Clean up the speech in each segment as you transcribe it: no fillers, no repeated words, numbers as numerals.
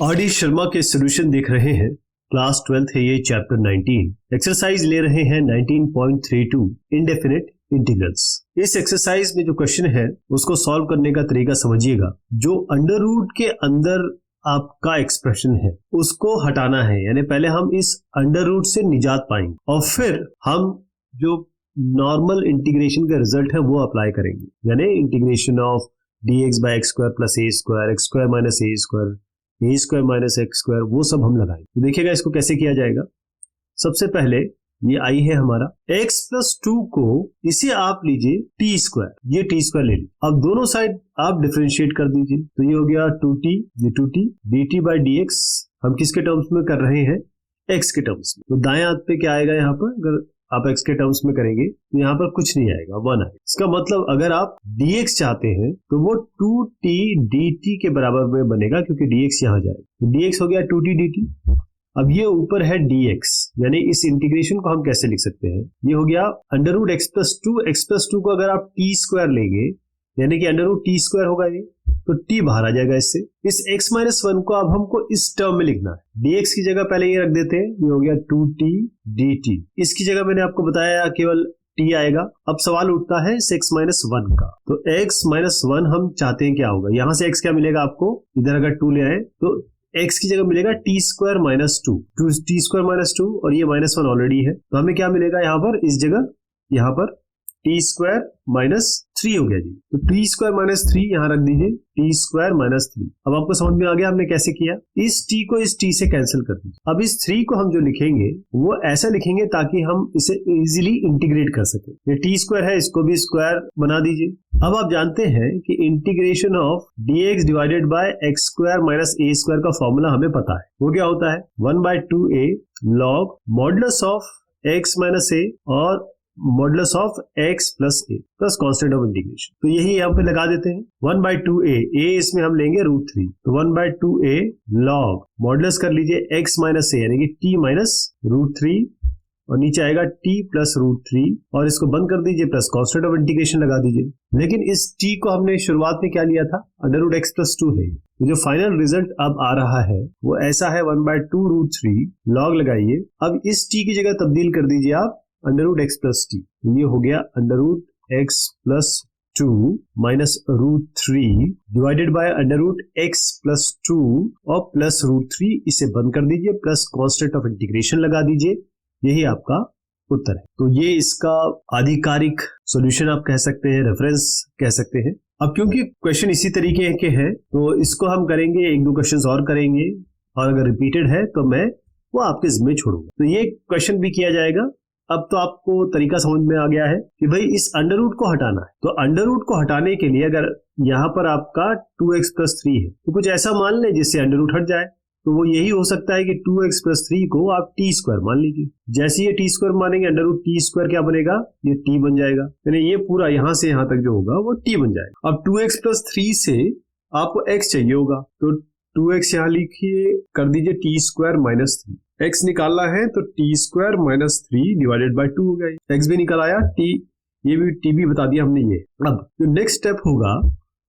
RD. Sharma के solution देख रहे हैं। क्लास 12th है ये, चैप्टर 19। एक्सरसाइज ले रहे हैं 19.32 इंडेफिनिट इंटीग्रल्स। इस एक्सरसाइज में जो क्वेश्चन है उसको सॉल्व करने का तरीका समझिएगा। जो अंडर रूट के अंदर आपका एक्सप्रेशन है उसको हटाना है, यानी पहले हम इस अंडर रूट से निजात पाएंगे और फिर हम जो नॉर्मल इंटीग्रेशन का रिजल्ट है वो अप्लाई करेंगे, यानी integration of dx by x square plus a square, x square minus a square, a square minus x square, वो सब हम लगाएंगे। तो देखिएगा इसको कैसे किया जाएगा। सबसे पहले ये आई है हमारा x plus 2 को इसे आप लीजिए t स्क्वायर, ये t स्क्वायर ले लीजिए। अब दोनों साइड आप डिफरेंशिएट कर दीजिए, तो ये हो गया 2t, ये 2t, dt by dx हम किसके टर्म्स में कर रहे हैं, x के टर्म्स में। तो दाएं हाथ पे क्या आएगा, यहाँ पर अगर आप x के टर्म्स में करेंगे तो यहाँ पर कुछ नहीं आएगा, 1 आएगा। इसका मतलब अगर आप dx चाहते हैं तो वो 2t dt के बराबर में बनेगा, क्योंकि dx यहाँ जाएगा, तो dx हो गया 2t dt। अब ये ऊपर है dx, यानी इस इंटीग्रेशन को हम कैसे लिख सकते हैं, ये हो गया अंडर रूट x प्लस 2 को अगर आप t स्क्वायर लेंगे, यानी कि अंडर रूट t स्क्वायर होगा ये, तो t बाहर आ जाएगा इससे। इस x माइनस 1 को अब हमको इस टर्म में लिखना है। dx की जगह पहले ये रख देते हैं, ये हो गया 2t dt। इसकी जगह मैंने आपको बताया केवल t आएगा। अब सवाल उठता है इस x माइनस 1 का, तो x माइनस 1 हम चाहते हैं क्या होगा, यहां से x क्या मिलेगा आपको, इधर अगर 2 ले आए तो x की जगह मिलेगा t square minus 2, t square minus 2, और ये माइनस 1 ऑलरेडी है, तो हमें क्या मिलेगा यहाँ पर, इस जगह यहाँ पर टी स्क्वायर माइनस 3 हो गया जी। तो टी स्क्वायर माइनस 3 यहाँ रख दीजिए, टी स्क्वायर माइनस 3। अब आपको समझ में आ गया हमने कैसे किया। इस टी को इस टी से कैंसिल कर दीजिए। अब इस 3 को हम जो लिखेंगे वो ऐसा लिखेंगे ताकि हम इसे इजीली इंटीग्रेट कर सके। ये टी स्क्वायर है, इसको भी स्क्वायर बना दीजिए। अब आप जानते हैं कि integration of dx divided by x square minus a square का फॉर्मूला हमें पता है। वो क्या होता है, 1/2a log modulus of x minus a और modulus of x plus a plus constant of integration. तो यही यहाँ पे लगा देते हैं, 1/2a, a इसमें हम लेंगे √3, तो 1/2a log मॉडुलस कर लीजिए x माइनस a, यानी कि t माइनस √3, और नीचे आएगा t प्लस √3, और इसको बंद कर दीजिए, प्लस कांस्टेंट ऑफ इंटीग्रेशन लगा दीजिए। लेकिन इस t को हमने शुरुआत में क्या लिया था, √x प्लस 2 है। तो जो फाइनल रिजल्ट अब आ रहा है वो ऐसा है, 1/2 √3 log लगाइए। अब इस t की जगह तब्दील कर दीजिए आप √x प्लस टी, ये हो गया √x plus 2 minus √3 divided by √x plus 2 और प्लस √3, इसे बंद कर दीजिए, प्लस कांस्टेंट ऑफ इंटीग्रेशन लगा दीजिए। यही आपका उत्तर है। तो ये इसका आधिकारिक सॉल्यूशन आप कह सकते हैं, रेफरेंस कह सकते हैं। अब क्योंकि क्वेश्चन इसी तरीके के हैं तो इसको हम करेंगे, 1-2 क्वेश्चंस और करेंगे, और अगर रिपीटेड है तो मैं वो आपके जिम्मे छोड़ूंगा। तो ये क्वेश्चन भी किया जाएगा। अब तो आपको तरीका समझ में आ गया है कि भाई इस अंडर रूट को हटाना है। तो अंडर रूट को हटाने के लिए अगर यहाँ पर आपका 2x प्लस 3 है तो कुछ ऐसा मान लें जिससे अंडर रूट हट जाए। तो वो यही हो सकता है कि 2x प्लस 3 को आप t स्क्वायर मान लीजिए। जैसे ये t स्क्वायर मानेंगे, अंडर रूट t स्क्वायर क्या बनेगा, ये t बन जाएगा, यानी ये पूरा यहाँ से यहाँ तक जो होगा वो t बन जाएगा। अब 2x प्लस 3 से आपको x चाहिए होगा, तो 2x यहाँ लिखिए, कर दीजिए t स्क्वायर माइनस 3। x निकालना है तो t square minus 3 divided by 2 हो गया। x भी निकल आया, t ये भी t भी बता दिया हमने ये। अब जो नेक्स्ट स्टेप होगा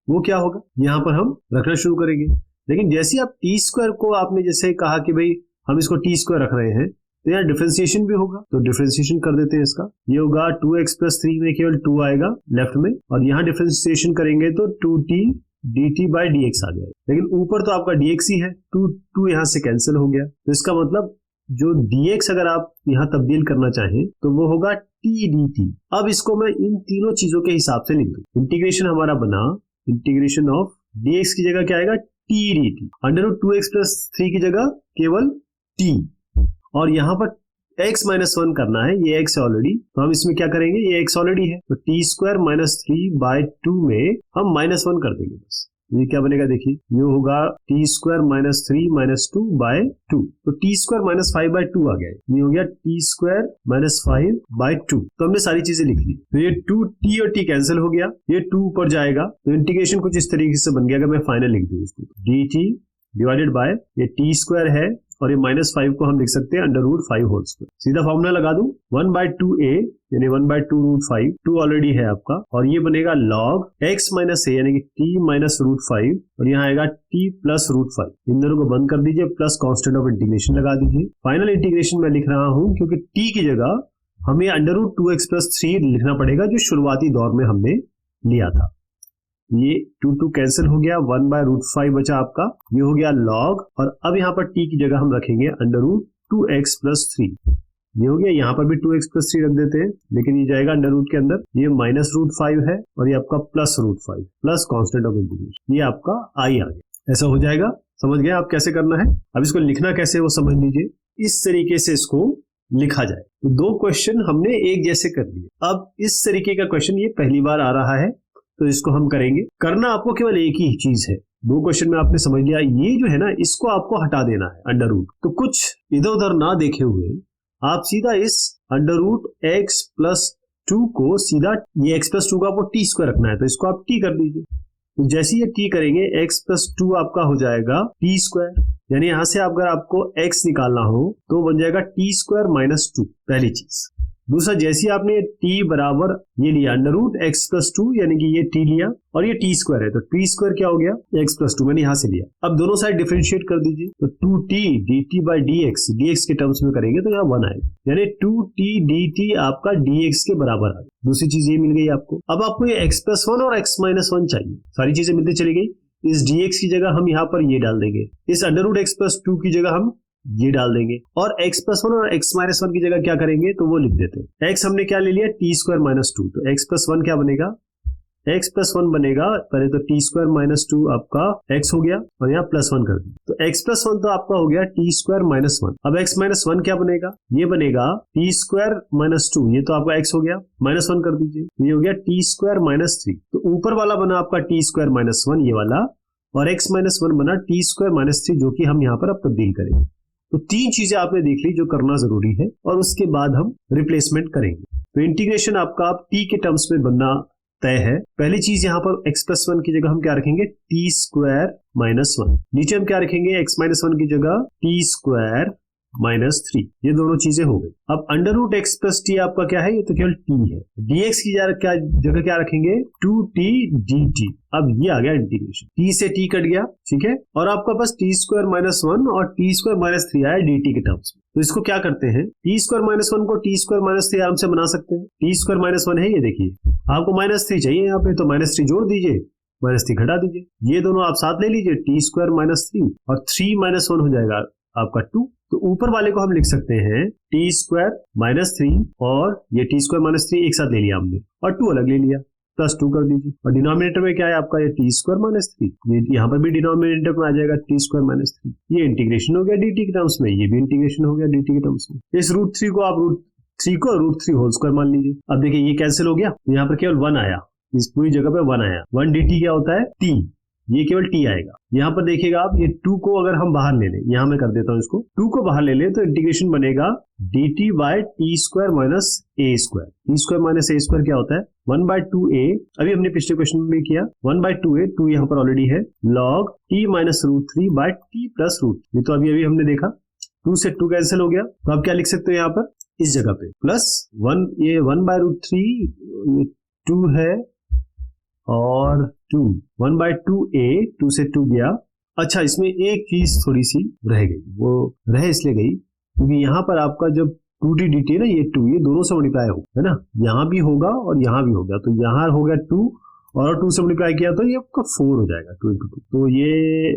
वो क्या होगा, यहाँ पर हम रखना शुरू करेंगे। लेकिन जैसे आप t स्क्वायर को आपने जैसे कहा कि भाई हम इसको t स्क्वायर रख रहे हैं, तो यहाँ डिफरेंशिएशन भी होगा, तो डिफरेंशिएशन कर देते हैं इसका। ये होगा 2x प्लस 3 में केवल 2 आएगा लेफ्ट में, और यहाँ डिफरेंशिएशन करेंगे तो 2t dt by dx आ जाएगा। लेकिन ऊपर तो आपका dx ही है, 2 यहाँ से कैंसिल हो गया। तो इसका मतलब जो dx अगर आप यहाँ तब्दील करना चाहें तो वो होगा t dt। अब इसको मैं इन तीनों चीजों के हिसाब से लिख दूं। इंटीग्रेशन हमारा बना, इंटीग्रेशन ऑफ dx की जगह क्या आएगा, t dt, under root 2x plus 3 की जगह केवल t, और यहाँ पर x माइनस 1 करना है, ये x ऑलरेडी, तो हम इसमें क्या करेंगे, ये x ऑलरेडी है, तो t स्क्वायर माइनस 3 बाय 2 में हम माइनस 1 कर देंगे बस। ये क्या बनेगा देखिए, ये होगा t square minus 3 minus 2 by 2, तो t स्क्वायर माइनस 5 बाय 2 आ गया। ये हो गया t स्क्वायर माइनस 5 बाय 2। तो हमने सारी चीजें लिख ली। तो ये 2 t और t कैंसिल हो गया, ये 2 ऊपर जाएगा, तो इंटीग्रेशन कुछ इस तरीके से बन गया। अगर मैं फाइनल लिख दूं इसको, dt डिवाइडेड बाय ये t स्क्वायर है और ये -5 को हम लिख सकते हैं √5 होल स्क्वायर। सीधा फॉर्मूला लगा दूं 1/2a यानी 1/2 √5, 2 ऑलरेडी है आपका, और ये बनेगा log x माइनस a यानी कि t माइनस √5, और यहाँ आएगा t प्लस √5। इन दोनों को बंद कर दीजिए, प्लस कांस्टेंट ऑफ इंटीग्रेशन लगा दीजिए। फाइनल इंटीग्रेशन में लिख रहा हूं क्योंकि t की जगह हमें √2x + 3 लिखना पड़ेगा जो शुरुआती दौर में हमने लिया था। ये 2 कैंसिल हो गया, 1/√5 बचा आपका, ये हो गया log, और अब यहाँ पर t की जगह हम रखेंगे √2x + 3। ये हो गया, यहाँ पर भी 2x + 3 रख देते हैं, लेकिन ये जाएगा अंडर रूट के अंदर, ये -√5 है और ये आपका +√5 प्लस कांस्टेंट ऑफ इंटीग्रेशन, ये आपका i आ गया। ऐसा हो जाएगा, समझ गए आप कैसे करना है। अब इसको लिखना कैसे वो समझ लीजिए, इस तरीके से इसको लिखा जाए। तो 2 क्वेश्चन हमने एक जैसे कर लिए। अब इस तरीके का क्वेश्चन ये पहली बार आ रहा है, तो इसको हम करेंगे। करना आपको केवल एक ही चीज है, 2 क्वेश्चन में आपने समझ लिया, ये जो है ना इसको आपको हटा देना है अंडर रूट। तो कुछ इधर उधर ना देखे हुए आप सीधा इस √x + 2 को सीधा, ये x + 2 का आपको t² रखना है, तो इसको आप t कर दीजिए। तो जैसे ये t करेंगे x + 2 आपका हो जाएगा t², यानी यहां से अगर आपको x निकालना हो तो बन जाएगा t² - 2, पहली चीज। दूसरा, जैसे आपने t बराबर ये लिया √x + 2 यानी कि ये t लिया और ये t² है, तो t² क्या हो गया x + 2, मैंने यहां से लिया। अब दोनों साइड डिफरेंशिएट कर दीजिए, तो 2t dt/dx dx के टर्म्स में करेंगे तो यहाँ 1 आएगा, यानी 2t dt आपका dx के बराबर आ गया। दूसरी चीज ये मिल गई आपको। अब आपको ये x + 1 और x - 1 चाहिए, सारी चीजें मिलती चली गई। इस dx की जगह हम यहाँ पर ये डाल देंगे, इस √x + 2 की जगह हम ये डाल देंगे, और x + 1 और x - 1 की जगह क्या करेंगे तो वो लिख देते हैं। x हमने क्या ले लिया t² - 2, तो x + 1 क्या बनेगा, x + 1 बनेगा, पहले तो t² - 2 आपका x हो गया और यहाँ +1 कर दिया, तो x + 1 तो आपका हो गया t² - 1। अब x - 1 क्या बनेगा, ये बनेगा t² - 2, ये तो आपका x हो गया, -1 कर दीजिए, ये हो गया t² - 3। तो ऊपर वाला बना आपका t² - 1 ये वाला, और x - 1 बना t² - 3, जो कि हम यहाँ पर अब तब्दील करेंगे। तो 3 चीजें आपने देख ली जो करना जरूरी है, और उसके बाद हम रिप्लेसमेंट करेंगे। तो इंटीग्रेशन आपका अब t के टर्म्स में बनना तय है। पहली चीज यहाँ पर x + 1 की जगह हम क्या रखेंगे t² - 1, नीचे हम क्या रखेंगे x - 1 की जगह t² - 3, ये दोनों चीजें हो गई। अब √x + t आपका क्या है, ये तो केवल t है। dx की जगह क्या रखेंगे 2t dt। अब ये आ गया इंटीग्रेशन, t से t कट गया, ठीक है, और आपका बस t² - 1 और t² - 3 आया dt के टर्म्स में। तो इसको क्या करते हैं, t² - 1 को t² - 3 आराम से बना सकते हैं। t² - 1 है, ये देखिए आपको -3 चाहिए यहाँ पे, तो -3 जोड़ दीजिए, -3 घटा दीजिए, ये दोनों आप साथ ले लीजिए, t² - 3 और 3 - 1 हो जाएगा आपका 2। तो ऊपर वाले को हम लिख सकते हैं t² - 3, और ये t² - 3 एक साथ ले लिया हमने, और 2 अलग ले लिया, +2 कर दीजिए, और डिनोमिनेटर में क्या है आपका ये t² - 3, ये यहाँ पर भी डिनोमिनेटर में आ जाएगा t² - 3। ये इंटीग्रेशन हो गया dt के टर्म्स में, ये भी इंटीग्रेशन हो गया dt के टर्म्स में। इस √3 को आप √3 होल स्क्वायर मान लीजिए। अब देखिए ये कैंसिल हो गया, यहाँ पर केवल 1 आया, इस पूरी जगह पे 1 आया। 1 dt क्या होता है t, ये केवल t आएगा। यहाँ पर देखिएगा आप, ये 2 को अगर हम बाहर ले लें, यहाँ मैं कर देता हूँ इसको, 2 को बाहर ले लें तो इंटीग्रेशन बनेगा dt/t² - a²। t² - a² क्या होता है 1/2a, अभी हमने पिछले क्वेश्चन में किया 1/2a, 2 यहाँ पर ऑलरेडी है, log t - √3/t + √3, ये तो अभी हमने देखा, 2 से 2 कैंसिल हो गया। तो आप क्या लिख सकते हो यहाँ पर इस जगह पे +1, ये 1/√3 2 है, और 2 1/2a, 2 से 2 गया। अच्छा, इसमें एक चीज थोड़ी सी रह गई, वो रह इसलिए गई क्योंकि यहाँ पर आपका जब 2t dt है ना, ये 2 ये दोनों से मल्टीप्लाई होगा, है ना, यहाँ भी होगा और यहाँ भी होगा, तो यहाँ हो गया 2 और 2 से मल्टीप्लाई किया तो ये आपका 4 हो जाएगा, 2 × 2, तो ये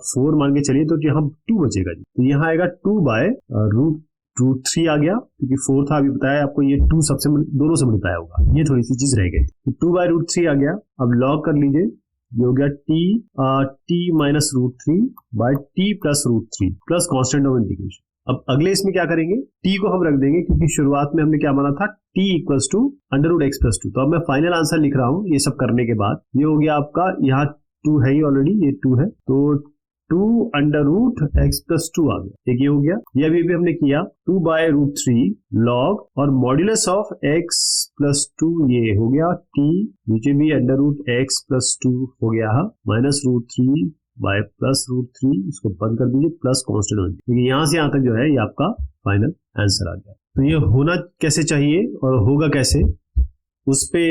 4 मान के चलिए, तो यहाँ 2 बचेगा जी, तो यहाँ आएगा 2/√3 आ गया, क्योंकि 4 था अभी बताया आपको, ये 2 सबसे दोनों से मल्टीप्लाई होगा, ये थोड़ी सी चीज रह गई, तो 2/√3 आ गया। अब लॉग कर लीजिए, ये हो गया t - √3/t + √3 plus constant of integration. अब अगले इसमें क्या करेंगे, t को हम रख देंगे, क्योंकि शुरुआत में हमने क्या माना था t = √x + 2। तो अब मैं फाइनल आंसर लिख रहा हूँ ये सब करने के बाद। ये हो गया आपका, यहाँ 2 है ही ऑलरेडी, ये 2 है, तो 2√x + 2 आ गया, एक ये हो गया। ये अभी हमने किया 2/√3 log और मॉड्यूलस ऑफ x + 2, ये हो गया t, नीचे भी √x + 2 हो गया -√3 बाय प्लस रूट 3, इसको बंद कर दीजिए, प्लस कांस्टेंट ऑफ इंटीग्रेशन। यहां से यहां तक जो है ये आपका फाइनल आंसर आ गया। तो ये होना कैसे चाहिए और होगा कैसे, उस पे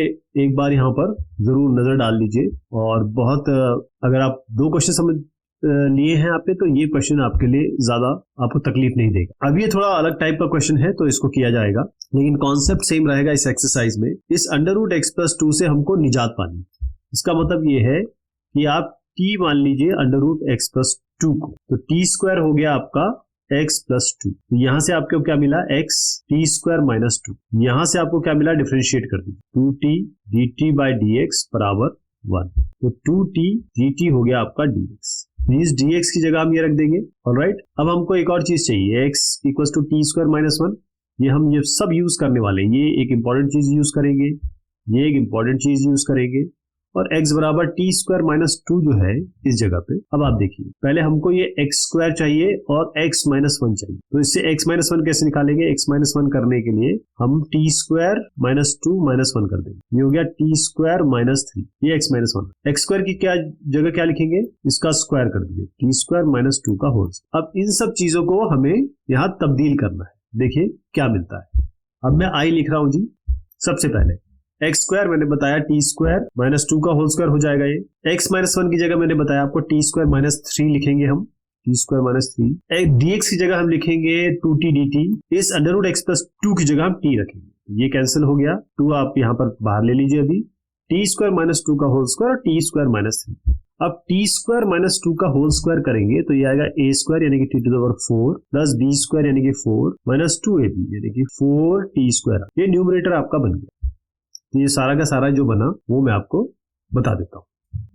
एक बार यहाँ पर जरूर नजर डाल लीजिए। और बहुत अगर आप 2 क्वेश्चन समझ लिए हैं आप पे, तो ये क्वेश्चन आपके लिए ज्यादा आपको तकलीफ नहीं देगा। अब ये थोड़ा अलग टाइप का क्वेश्चन है तो इसको किया जाएगा, लेकिन कॉन्सेप्ट सेम रहेगा इस एक्सरसाइज में। इस अंडर रूट एक्स प्लस 2 से हमको निजात पानी। इसका मतलब ये है कि आप t मान लीजिए अंडर रूट एक्स प्लस 2 को, तो टी स्क्वायर हो गया आपका x प्लस 2। यहां से आपको क्या मिला, x टी स्क्वायर माइनस 2। यहां से आपको क्या मिला, डिफरेंशिएट कर दीजिए, 2t dt बाई dx बराबर 1। तो 2t dt हो गया आपका dx। इस dx की जगह हम ये रख देंगे। ऑलराइट, अब हमको एक और चीज चाहिए, x equal to t square minus 1। ये हम ये सब यूज करने वाले हैं। ये एक इंपॉर्टेंट चीज यूज करेंगे, ये एक इंपॉर्टेंट चीज यूज करेंगे, और x बराबर टी स्क्वायर माइनस 2 जो है इस जगह पे। अब आप देखिए, पहले हमको ये x स्क्वायर चाहिए और x माइनस 1 चाहिए। तो इससे x माइनस 1 कैसे निकालेंगे, x माइनस 1 करने के लिए हम टी स्क्वायर माइनस 2 माइनस 1 कर देंगे। ये हो गया टी स्क्वायर माइनस 3, ये x माइनस 1। x स्क्वायर की क्या जगह क्या लिखेंगे, इसका स्क्वायर कर दीजिए, टी स्क्वायर माइनस 2 का होल। अब इन सब चीजों को हमें यहाँ तब्दील करना है। देखिए क्या मिलता है। अब मैं i लिख रहा हूं जी। सबसे पहले एक्स स्क्वायर मैंने बताया टी स्क्वायर माइनस 2 का होल स्क्वायर हो जाएगा। ये एक्स माइनस 1 की जगह मैंने बताया आपको टी स्क्वायर माइनस 3 लिखेंगे हम, टी स्क्वायर माइनस 3। dx की जगह हम लिखेंगे 2t dt। इस अंडर रूट एक्स प्लस 2 की जगह हम t रखेंगे। ये कैंसिल हो गया, 2 आप यहाँ पर बाहर ले लीजिए अभी। टी स्क्वायर माइनस 2 का होल स्क्वायर और टी स्क्वायर माइनस 3। अब टी स्क्वायर माइनस 2 का होल स्क्वायर करेंगे तो ये आएगा a स्क्वायर यानी कि t to the power 4 plus b square यानी कि 4 माइनस 2ab यानी कि 4t स्क्वायर। ये न्यूमरेटर आपका बन गया। तो ये सारा का सारा जो बना वो मैं आपको बता देता हूँ।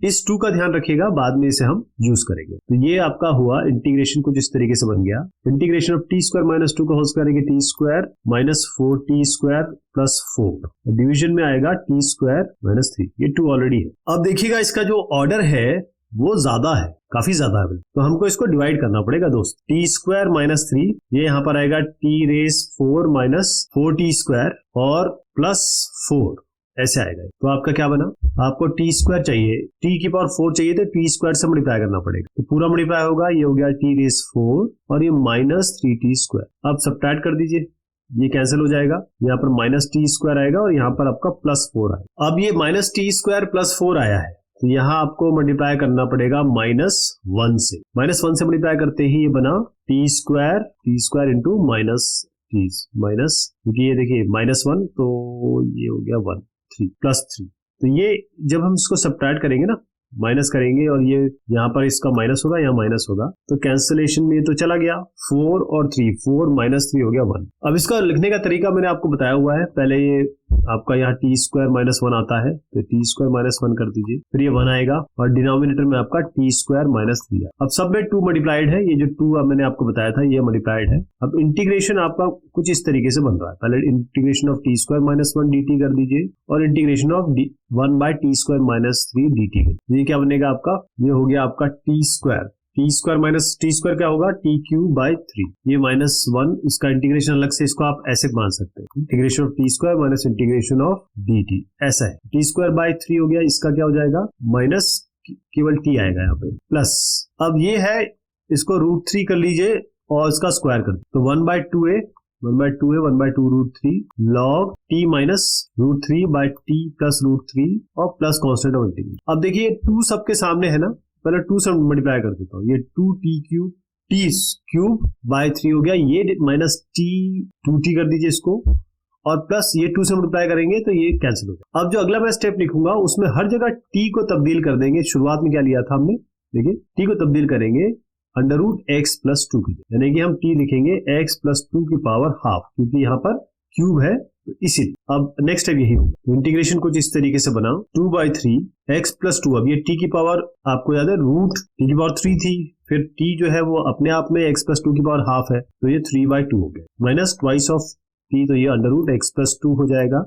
इस 2 का ध्यान रखिएगा, बाद में इसे हम यूज करेंगे। तो ये आपका हुआ इंटीग्रेशन कुछ इस तरीके से बन गया। Integration of t square minus 2 का whole square t square minus 4t square plus 4। Division में आएगा टी स्क्वायर माइनस 3। ये 2 ऑलरेडी है। अब देखिएगा इसका जो ऑर्डर है वो ज्यादा है, काफी ज्यादा है, तो हमको इसको डिवाइड करना पड़ेगा दोस्त। टी स्क्वायर माइनस 3, ये यहाँ पर आएगा t raise 4 minus 4t square और प्लस 4 ऐसे आएगा। तो आपका क्या बना, आपको टी स्क्वायर चाहिए, टी की पावर 4 चाहिए तो टी स्क्वायर से मल्टीप्लाई करना पड़ेगा। तो पूरा मल्टीप्लाई होगा, ये हो गया टी रेस 4 और ये माइनस 3t स्क्वायर। अब सब्ट्रैक्ट कर दीजिए, ये कैंसिल हो जाएगा, यहाँ पर माइनस टी स्क्वायर आएगा और यहाँ पर आपका प्लस 4 आएगा। अब ये माइनस टी स्क्वायर प्लस 4 आया है, तो यहाँ आपको मल्टीप्लाई करना पड़ेगा माइनस 1 से। माइनस 1 से मल्टीप्लाई करते ही ये बना T square into minus T minus, क्योंकि ये देखिए माइनस 1 तो ये हो गया 1 3 प्लस 3। तो ये जब हम इसको सब्ट्रैक्ट करेंगे ना, माइनस करेंगे और ये यहाँ पर इसका माइनस होगा, यहाँ माइनस होगा, तो कैंसिलेशन में तो चला गया 4 और 3, 4 माइनस 3 हो गया 1। अब इसका लिखने का तरीका मैंने आपको बताया हुआ है। पहले ये आपका यहाँ टी स्क्वायर माइनस 1 आता है, तो टी स्क्वायर माइनस 1 कर दीजिए, फिर ये 1 आएगा और डिनोमिनेटर में आपका टी स्क्वायर माइनस 3 है। अब सब में 2 मल्टीप्लाइड है, ये जो 2 मैंने आपको बताया था ये मल्टीप्लाइड है। अब इंटीग्रेशन आपका कुछ इस तरीके से बन रहा है। पहले integration of t square minus 1 dt कर दीजिए और integration of 1 by t square minus 3 dt। ये क्या बनेगा आपका, ये हो गया आपका T square minus t square क्या होगा, टी क्यूब बाई 3। ये माइनस 1, इसका इंटीग्रेशन अलग से, इसको आप ऐसे मान सकते हैं, integration of t square minus integration of dt ऐसा है। टी स्क्वायर बाई 3 हो गया, इसका क्या हो जाएगा, माइनस केवल टी आएगा यहाँ पे, प्लस अब ये है, इसको √3 कर लीजिए और इसका स्क्वायर कर दीजिए, तो 1/2 है 1/2 √3 log t minus √3 by T plus √3 और प्लस कॉन्स्टेंट ऑफ इंटीग्रेशन। अब देखिए 2 सबके सामने है ना, पहले 2 से मल्टीप्लाई कर देता हूँ, ये 2t क्यूब बाय 3 हो गया, ये माइनस t 2t कर दीजिए इसको और प्लस ये 2 से मल्टीप्लाई करेंगे तो ये कैंसिल हो जाएगा। अब जो अगला मैं स्टेप लिखूंगा उसमें हर जगह t को तब्दील कर देंगे। शुरुआत में क्या लिया था हमने, देखिए t को तब्दील करेंगे अंडर रूट एक्स प्लस 2 की, यानी कि हम t लिखेंगे x प्लस 2 की पावर हाफ, क्योंकि यहाँ पर क्यूब है तो इसीलिए। अब नेक्स्ट स्टेप यही होगा, इंटीग्रेशन कुछ इस तरीके से बना 2/3 x प्लस 2। अब ये t की पावर आपको याद है रूट t की पावर 3 थी, फिर t जो है वो अपने आप में x प्लस 2 की पावर हाफ है, तो ये 3/2 हो गया, माइनस ट्वाइस ऑफ t, तो ये अंडर रूट एक्स प्लस 2 हो जाएगा।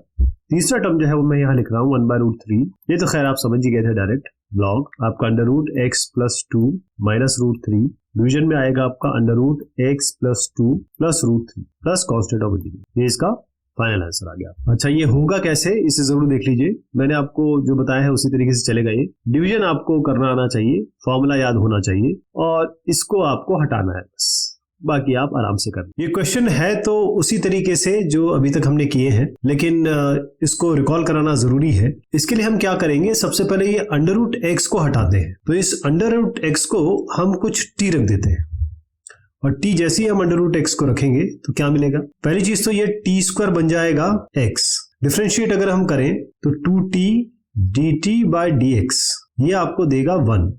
तीसरा टर्म जो है वो मैं यहाँ लिख रहा हूँ 1/√3, ये तो खैर आप समझ ही गए थे डायरेक्ट, लॉग आपका under root x plus 2 minus √3, division में आएगा आपका under root x plus 2 plus √3 plus constant of integration, ये इसका फाइनल आंसर आ गया। अच्छा, ये होगा कैसे, इसे जरूर देख लीजिए। मैंने आपको जो बताया है उसी तरीके से चलेगा। ये डिवीजन आपको करना आना चाहिए, फॉर्मूला याद होना चाहिए और इसको आपको हटाना है बस, बाकी आप आराम से कर। ये क्वेश्चन है तो उसी तरीके से जो अभी तक हमने किए हैं, लेकिन इसको रिकॉल कराना जरूरी है। इसके लिए हम क्या करेंगे, सबसे पहले ये अंडर रूट एक्स को हटाते हैं। तो इस अंडर रूट एक्स को हम कुछ टी रख देते हैं और टी जैसे ही हम अंडर रूट एक्स को रखेंगे तो क्या मिलेगा, पहली चीज तो ये टी स्क्वायर बन जाएगा एक्स। डिफरेंशिएट अगर हम करें तो 2t dt बाय dx, ये आपको देगा 1,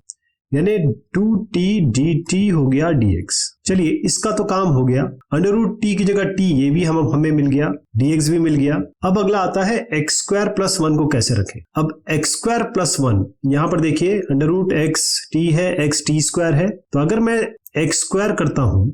यानी 2t dt हो गया dx। चलिए इसका तो काम हो गया, अंडर रूट टी की जगह t ये भी हमें मिल गया, dx भी मिल गया। अब अगला आता है x स्क्वायर प्लस 1 को कैसे रखें। अब x स्क्वायर प्लस 1, यहां पर देखिए अंडर रूट x t है, x t स्क्वायर है, तो अगर मैं x स्क्वायर करता हूं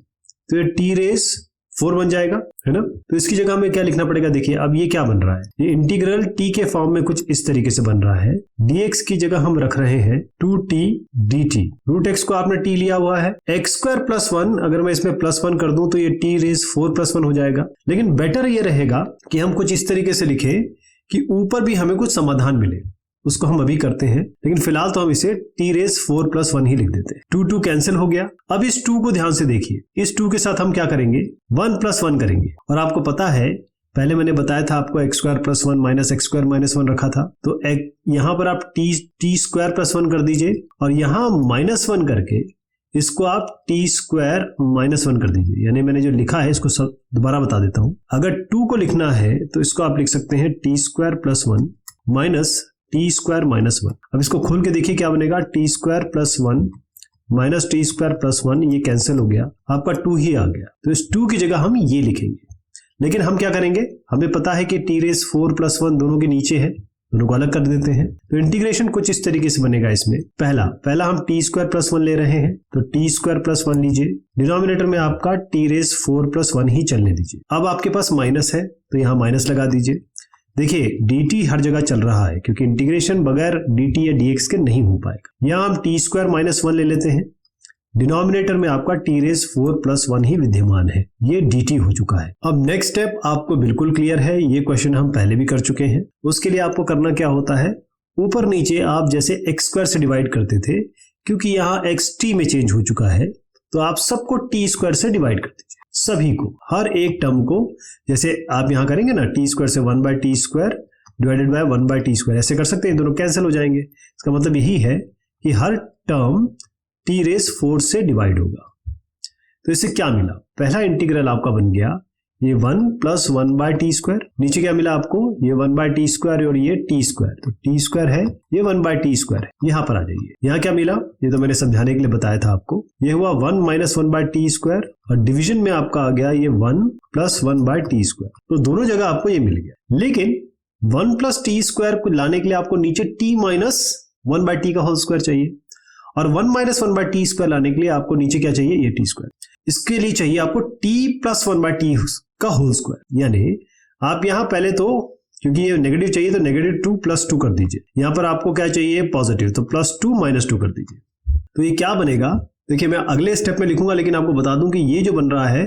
तो ये t रेस 4 बन जाएगा, है ना। तो इसकी जगह हमें क्या लिखना पड़ेगा, देखिए अब ये क्या बन रहा है, ये इंटीग्रल t के फॉर्म में कुछ इस तरीके से बन रहा है। dx की जगह हम रख रहे हैं 2t dt, रूट x को आपने t लिया हुआ है, x स्क्वायर प्लस 1 अगर मैं इसमें प्लस 1 कर दूं तो ये t रेस 4 प्लस 1 हो जाएगा। लेकिन बेटर ये रहेगा कि हम कुछ इस तरीके से लिखें कि ऊपर भी हमें कुछ समाधान मिले, उसको हम अभी करते हैं, लेकिन फिलहाल तो हम इसे t रेस 4 प्लस 1 ही लिख देते हैं। 2 2 कैंसिल हो गया। अब इस 2 को ध्यान से देखिए, इस 2 के साथ हम क्या करेंगे, 1 प्लस 1 करेंगे। और आपको पता है पहले मैंने बताया था आपको x square plus 1 minus x square minus 1 रखा था, तो यहां पर आप t स्क्वायर प्लस 1 कर दीजिए और यहां माइनस 1 करके इसको आप t स्क्वायर माइनस 1 कर दीजिए। यानी मैंने जो लिखा है इसको सब दोबारा बता देता हूं। अगर 2 को लिखना है तो इसको आप लिख सकते हैं t square plus 1 minus t square minus 1। अब इसको खोल के देखिए क्या बनेगा, T square plus 1 minus t square plus 1, ये कैंसिल हो गया, आपका 2 ही आ गया। तो इस 2 की जगह हम ये लिखेंगे, लेकिन हम क्या करेंगे, हमें पता है कि टी रेस 4 प्लस 1 दोनों के नीचे है, दोनों को अलग कर देते हैं। तो इंटीग्रेशन कुछ इस तरीके से बनेगा। इसमें पहला हम टी स्क्वायर प्लस 1 ले रहे हैं, तो टी स्क्वायर प्लस 1 लीजिए, डिनोमिनेटर में आपका टी रेस 4 प्लस 1 ही चलने दीजिए। अब आपके पास माइनस है तो यहाँ माइनस लगा दीजिए। देखिए dt हर जगह चल रहा है क्योंकि इंटीग्रेशन बगैर dt या dx के नहीं हो पाएगा। यहां हम t स्क्वायर माइनस 1 ले लेते हैं, डिनोमिनेटर में आपका t रेस 4 प्लस 1 ही विद्यमान है, ये dt हो चुका है। अब नेक्स्ट स्टेप आपको बिल्कुल क्लियर है, ये क्वेश्चन हम पहले भी कर चुके हैं। उसके लिए आपको करना क्या होता है, ऊपर नीचे आप जैसे x स्क्वायर से डिवाइड करते थे, क्योंकि यहाँ x t में चेंज हो चुका है तो आप सबको t स्क्वायर से डिवाइड कर दीजिए, सभी को, हर एक टर्म को। जैसे आप यहां करेंगे ना, टी स्क्वायर से 1 by t square divided by 1 by t square, ऐसे कर सकते हैं, दोनों कैंसिल हो जाएंगे। इसका मतलब यही है कि हर टर्म टी रेस 4 से डिवाइड होगा। तो इससे क्या मिला, पहला इंटीग्रल आपका बन गया ये 1 प्लस 1 बाय टी स्क्वायर, नीचे क्या मिला आपको, ये 1 बाय टी स्क्वायर और ये टी स्क्वायर, तो टी स्क्वायर है, ये 1 बाय टी स्क्वायर है। यहां पर आ जाइए, यहां क्या मिला, ये तो मैंने समझाने के लिए बताया था आपको, ये हुआ 1 माइनस 1 बाय टी स्क्वायर और डिवीजन में आपका आ गया ये 1 प्लस 1 बाय टी स्क्वायर। तो दोनों जगह आपको ये मिल गया, लेकिन 1 प्लस टी स्क्वायर को लाने के लिए आपको नीचे t माइनस 1 बाय टी का होल स्क्वायर चाहिए, और 1 माइनस 1 बाय टी स्क्वायर लाने के लिए आपको नीचे क्या चाहिए, ये टी स्क्वायर। इसके लिए चाहिए आपको t प्लस 1 बाय टी का होल स्क्वायर। यानी आप यहां पहले तो, क्योंकि ये नेगेटिव चाहिए तो नेगेटिव 2 प्लस 2 कर दीजिए, यहां पर आपको क्या चाहिए, पॉजिटिव, तो प्लस 2 माइनस 2 कर दीजिए। तो ये क्या बनेगा, देखिए मैं अगले स्टेप में लिखूंगा, लेकिन आपको बता दूं कि ये जो बन रहा है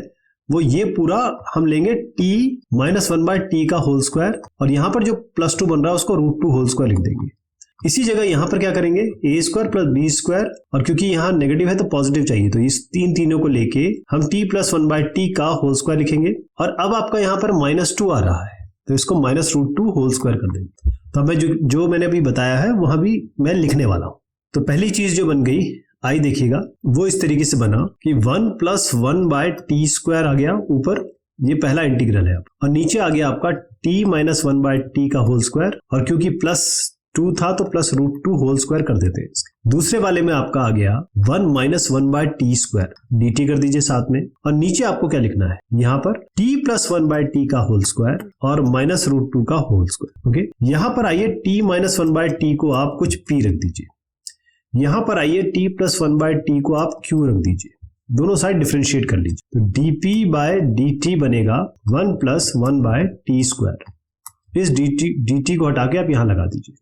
वो ये पूरा हम लेंगे t माइनस 1 बाय टी का होल स्क्वायर, और यहां पर जो प्लस 2 बन रहा है उसको √2 होल स्क्वायर लिख देंगे। इसी जगह यहां पर क्या करेंगे, ए स्क्वायर प्लस बी स्क्वायर, और क्योंकि यहां नेगेटिव है तो पॉजिटिव चाहिए, तो इस तीनों को लेके हम t प्लस 1 बाय टी का होल स्क्वायर लिखेंगे। और अब आपका यहां पर -2 आ रहा है तो इसको -√2 होल स्क्वायर कर देंगे। तो अब मैं जो मैंने अभी बताया है वहां भी मैं लिखने वाला हूं। तो पहली चीज जो बन गई, आई देखिएगा, वो इस तरीके से बना कि 1 प्लस 1 बाय टी स्क्वायर आ गया ऊपर, ये पहला इंटीग्रल है, और नीचे आ गया आपका t माइनस 1 बाय टी का होल स्क्वायर, और क्योंकि प्लस 2 था तो प्लस √2 होल स्क्वायर कर देते हैं। दूसरे वाले में आपका आ गया 1 minus 1 by t square, dt कर दीजिए साथ में, और नीचे आपको क्या लिखना है, यहाँ पर t प्लस 1 बाय टी का होल स्क्वायर और माइनस √2 का होल स्क्वायर। ओके, यहाँ पर आइए t माइनस 1 बाय टी को आप कुछ p रख दीजिए, यहाँ पर आइए t प्लस 1 बाय टी को आप q रख दीजिए, दोनों साइड डिफरेंशिएट कर लीजिए। तो dp बाय dt बनेगा 1 प्लस 1 बाय टी स्क्वायर। इस dt को हटा के आप यहाँ लगा दीजिए।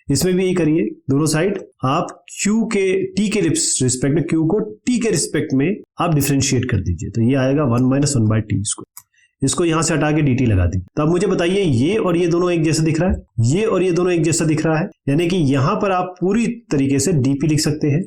इसमें भी यही करिए, दोनों साइड आप t के रिस्पेक्ट में q को t के रिस्पेक्ट में आप डिफरेंशिएट कर दीजिए, तो ये आएगा 1 माइनस 1 बाय टी स्क्वायर। इसको यहां से हटा के dt लगा दी। तो अब मुझे बताइए ये और ये दोनों एक जैसा दिख रहा है, ये और ये दोनों एक जैसा दिख रहा है, यानी कि यहां पर आप पूरी तरीके से dp लिख सकते हैं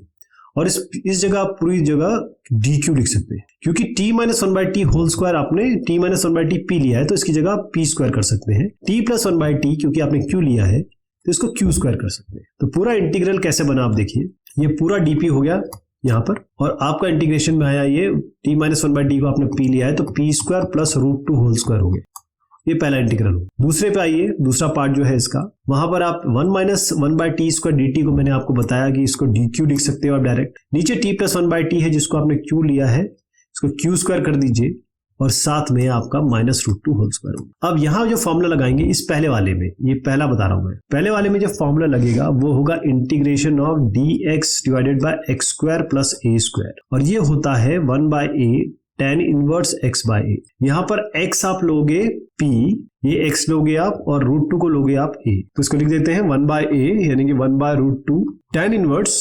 और इस जगह आप पूरी जगह dq लिख सकते हैं, क्योंकि t minus one by t whole square आपने t minus one by t p लिया है तो इसकी जगह आप p स्क्वायर कर सकते हैं। t plus one by T क्योंकि आपने q लिया है तो इसको q स्क्वायर कर सकते हैं। तो पूरा इंटीग्रल कैसे बना आप देखिए, ये पूरा dp हो गया यहाँ पर और आपका इंटीग्रेशन में आया ये t minus one by t को आपने p लिया है तो p square plus root two whole square हो गया। ये पहला इंटीग्रल हो। दूसरे पे आइए, दूसरा पार्ट जो है इसका, वहां पर आप 1 minus one by t square D T को मैंने आपको बताया कि इसको डी क्यू लिख सकते हो आप डायरेक्ट। नीचे T plus one by T है जिसको आपने क्यू लिया है, इसको क्यू स्क्वायर कर दीजिए और साथ में आपका minus root two whole square होगा। अब यहाँ जो फॉर्मूला लगाएंगे इस पहले वाले में, ये पहला बता रहा हूं मैं, पहले वाले में जो फॉर्मूला लगेगा वो होगा integration of D x divided bye x square plus A square, और ये होता है 1 by A tan inverse x by ए। यहाँ पर x आप लोगे p, ये x लोगे आप और रूट टू को लोगे आप a, तो इसको लिख देते हैं 1 बाय ए यानी कि 1 by root two tan inverse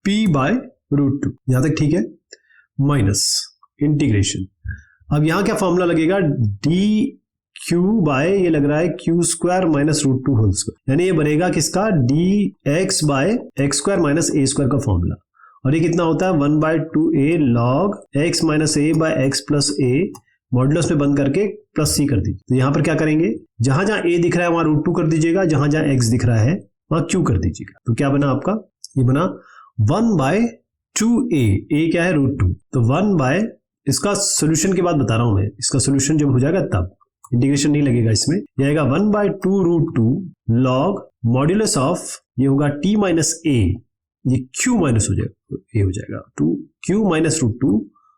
p by root two. यहां तक ठीक है, माइनस इंटीग्रेशन। अब यहाँ क्या फॉर्मूला लगेगा, डी क्यू बाय ये लग रहा है Q square minus root two whole square, यानी ये बनेगा किसका, D X by x square minus A square का फॉर्मूला। और ये कितना होता है 1 by two A log X minus A by X plus A, modulus में बंद करके प्लस सी कर दीजिए। तो यहाँ पर क्या करेंगे, जहां जहां ए दिख रहा है वहां रूट टू कर दीजिएगा, जहां जहां एक्स दिख रहा है वहां क्यू कर दीजिएगा। तो क्या बना आपका, ये बना 1 बाय टू ए क्या है रूट टू, तो 1 बाय, इसका सोल्यूशन के बाद बता रहा हूं मैं, इसका सोल्यूशन जब हो जाएगा तब इंटीग्रेशन नहीं लगेगा इसमें, यह आएगा 1 by two root two log modulus of, ये होगा टी माइनस ए, ये q माइनस हो जाएगा, ये हो जाएगा 2q माइनस रूट टू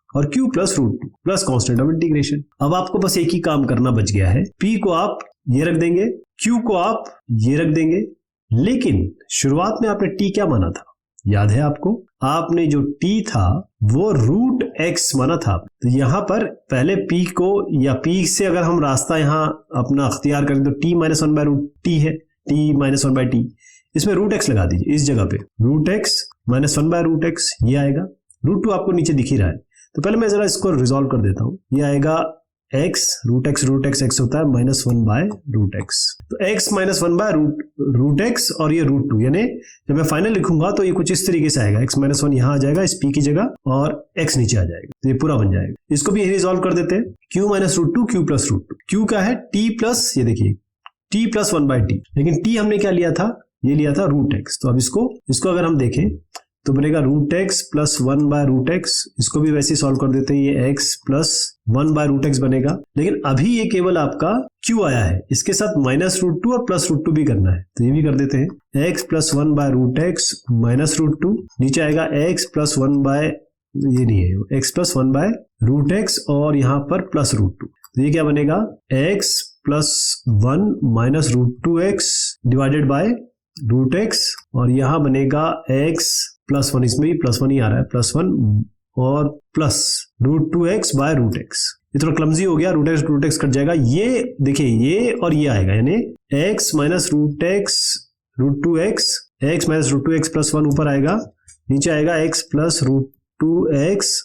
और q plus root two plus constant of integration. अब आपको बस एक ही काम करना बच गया है, p को आप ये रख देंगे, q को आप ये रख देंगे, लेकिन शुरुआत में आपने t क्या माना था, याद है आपको, आपने जो t था वो रूट x माना था। तो यहां पर पहले p को, या p से अगर हम रास्ता यहां अपना अख्तियार करें तो t minus one by root t है, t minus one by t, इसमें रूट एक्स लगा दीजिए इस जगह पे, root x minus one by root x, ये आएगा, रूट टू आपको नीचे दिख ही रहा है। तो पहले मैं जरा इसको रिजॉल्व कर देता हूं, ये आएगा एक्स रूट एक्स एक्स होता है minus one by root X, तो X minus one by root x और ये रूट टू, यानी जब मैं फाइनल लिखूंगा तो ये कुछ इस तरीके से आएगा, एक्स माइनस वन यहाँ आ जाएगा इस पी की जगह और एक्स नीचे आ जाएगा, तो ये पूरा बन जाएगा। इसको भी यही रिजॉल्व कर देते हैं, q minus root two q plus root two, q का है टी प्लस, ये देखिए t plus one by t, लेकिन टी हमने क्या लिया था, ये लिया था रूट एक्स। तो अब इसको अगर हम देखें तो बनेगा root x plus one by root x, इसको भी वैसे सॉल्व कर देते हैं, ये x plus one by root x बनेगा, लेकिन अभी ये केवल आपका क्यू आया है, इसके साथ माइनस रूट टू और प्लस रूट टू भी करना है, तो ये भी कर देते हैं, x plus one by root x minus root two, नीचे आएगा एक्स प्लस वन बाय, ये नहीं है, x plus one by root x और यहाँ पर प्लस रूट टू, तो ये क्या बनेगा, x plus one minus root two x divided by root x, और यहां बनेगा x प्लस वन, इसमें भी प्लस वन ही आ रहा है, प्लस वन और plus root two x by root x. ये थोड़ा क्लमजी हो गया, रूट एक्स कट जाएगा, ये देखिए ये और ये आएगा, यानी x minus root x root two x, x minus root two x plus one ऊपर आएगा, नीचे आएगा x plus root two x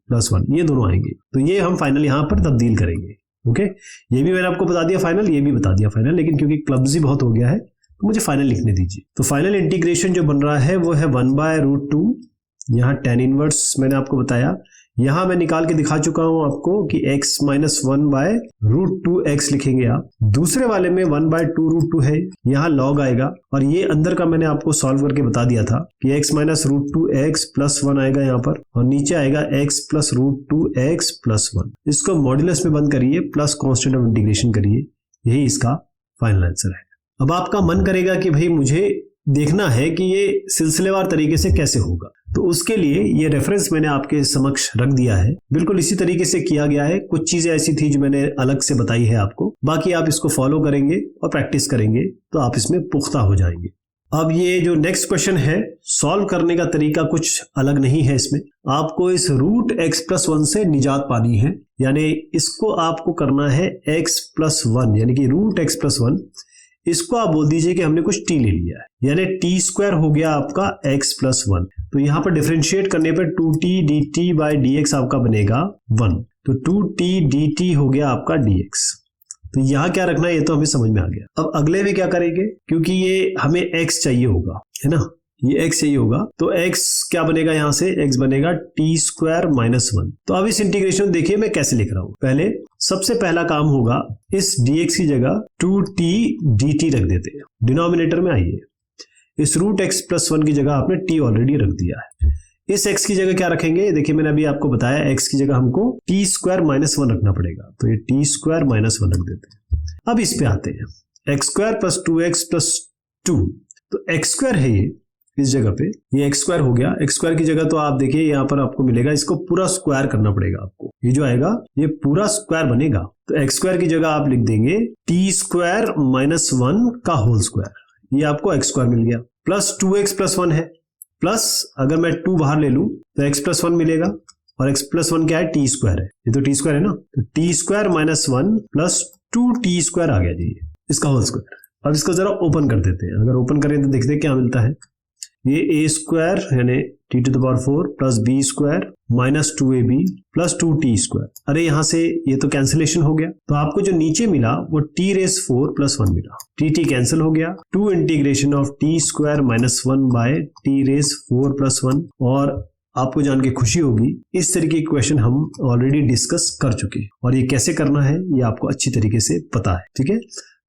plus one, ये दोनों आएंगे। तो ये हम फाइनल यहां पर तब्दील करेंगे। ओके, ये भी मैंने आपको बता दिया फाइनल, ये भी बता दिया फाइनल, लेकिन क्योंकि क्लमजी बहुत हो गया है तो मुझे फाइनल लिखने दीजिए। तो फाइनल इंटीग्रेशन जो बन रहा है वो है 1 बाय रूट टू, यहाँ tan इनवर्स मैंने आपको बताया, यहाँ मैं निकाल के दिखा चुका हूं आपको कि x minus one by root two x लिखेंगे आप। दूसरे वाले में 1 बाय टू रूट टू है, यहाँ लॉग आएगा, और ये अंदर का मैंने आपको सॉल्व करके बता दिया था कि x minus root two x plus one आएगा यहाँ पर, और नीचे आएगा x plus root two x plus one. इसको मॉड्यूलस में बंद करिए, प्लस कॉन्स्टेंट ऑफ इंटीग्रेशन करिए, यही इसका फाइनल आंसर है। अब आपका मन करेगा कि भाई मुझे देखना है कि ये सिलसिलेवार तरीके से कैसे होगा, तो उसके लिए ये रेफरेंस मैंने आपके समक्ष रख दिया है, बिल्कुल इसी तरीके से किया गया है। कुछ चीजें ऐसी थी जो मैंने अलग से बताई है आपको, बाकी आप इसको फॉलो करेंगे और प्रैक्टिस करेंगे तो आप इसमें पुख्ता हो जाएंगे। अब ये जो नेक्स्ट क्वेश्चन है, सॉल्व करने का तरीका कुछ अलग नहीं है, इसमें आपको इस रूट एक्स प्लस वन से निजात पानी है, यानी इसको आपको करना है एक्स प्लस वन, यानी कि रूट एक्स प्लस वन, इसको आप बोल दीजिए कि हमने कुछ t ले लिया है, यानी टी स्क्वायर हो गया आपका x प्लस वन। तो यहां पर डिफरेंशिएट करने पर 2t dt बाई dx आपका बनेगा 1। तो 2t dt हो गया आपका dx। तो यहां क्या रखना है ये तो हमें समझ में आ गया। अब अगले में क्या करेंगे, क्योंकि ये हमें x चाहिए होगा, है ना, ये x चाहिए होगा, तो x क्या बनेगा, यहां से x बनेगा t स्क्वायर माइनस 1। तो अब इस इंटीग्रेशन देखिए मैं कैसे लिख रहा हूं। पहले सबसे पहला काम होगा, इस dx की जगह 2t dt रख देते हैं। डिनोमिनेटर में आइए, इस रूट x प्लस 1 की जगह आपने t ऑलरेडी रख दिया है। इस x की जगह क्या रखेंगे, देखिए मैंने अभी आपको बताया x की जगह हमको t स्क्वायर माइनस 1 रखना पड़ेगा, तो ये t स्क्वायर माइनस 1 रख देते हैं। अब इस पे आते हैं, x square plus 2x plus 2, तो x स्क्वायर है ये, इस जगह पे ये x स्क्वायर हो गया। x स्क्वायर की जगह तो आप देखिए यहाँ पर आपको मिलेगा, इसको पूरा स्क्वायर करना पड़ेगा आपको, ये जो आएगा ये पूरा स्क्वायर बनेगा। तो x स्क्वायर की जगह आप लिख देंगे t स्क्वायर माइनस 1 का होल स्क्वायर, ये आपको x स्क्वायर मिल गया। प्लस 2x प्लस 1 है, प्लस अगर मैं 2 बाहर ले लूं तो x प्लस 1 मिलेगा, और x प्लस 1 क्या है, t स्क्वायर है, ये तो t स्क्वायर है ना, तो t square minus 1 plus 2t square आ गया जी, इसका होल स्क्वायर। अब इसको जरा ओपन कर देते हैं, अगर ओपन करें तो देखते हैं क्या मिलता है। ये a स्क्वायर यानी t to the power 4 plus b square minus 2ab plus 2t square. अरे यहाँ से ये तो कैंसिलेशन हो गया, तो आपको जो नीचे मिला वो t रेस 4 प्लस 1 मिला, t कैंसिल हो गया, 2 integration of t square minus 1 by t raise 4 plus 1। और आपको जान के खुशी होगी, इस तरीके के क्वेश्चन हम ऑलरेडी डिस्कस कर चुके हैं, और ये कैसे करना है ये आपको अच्छी तरीके से पता है, ठीक है।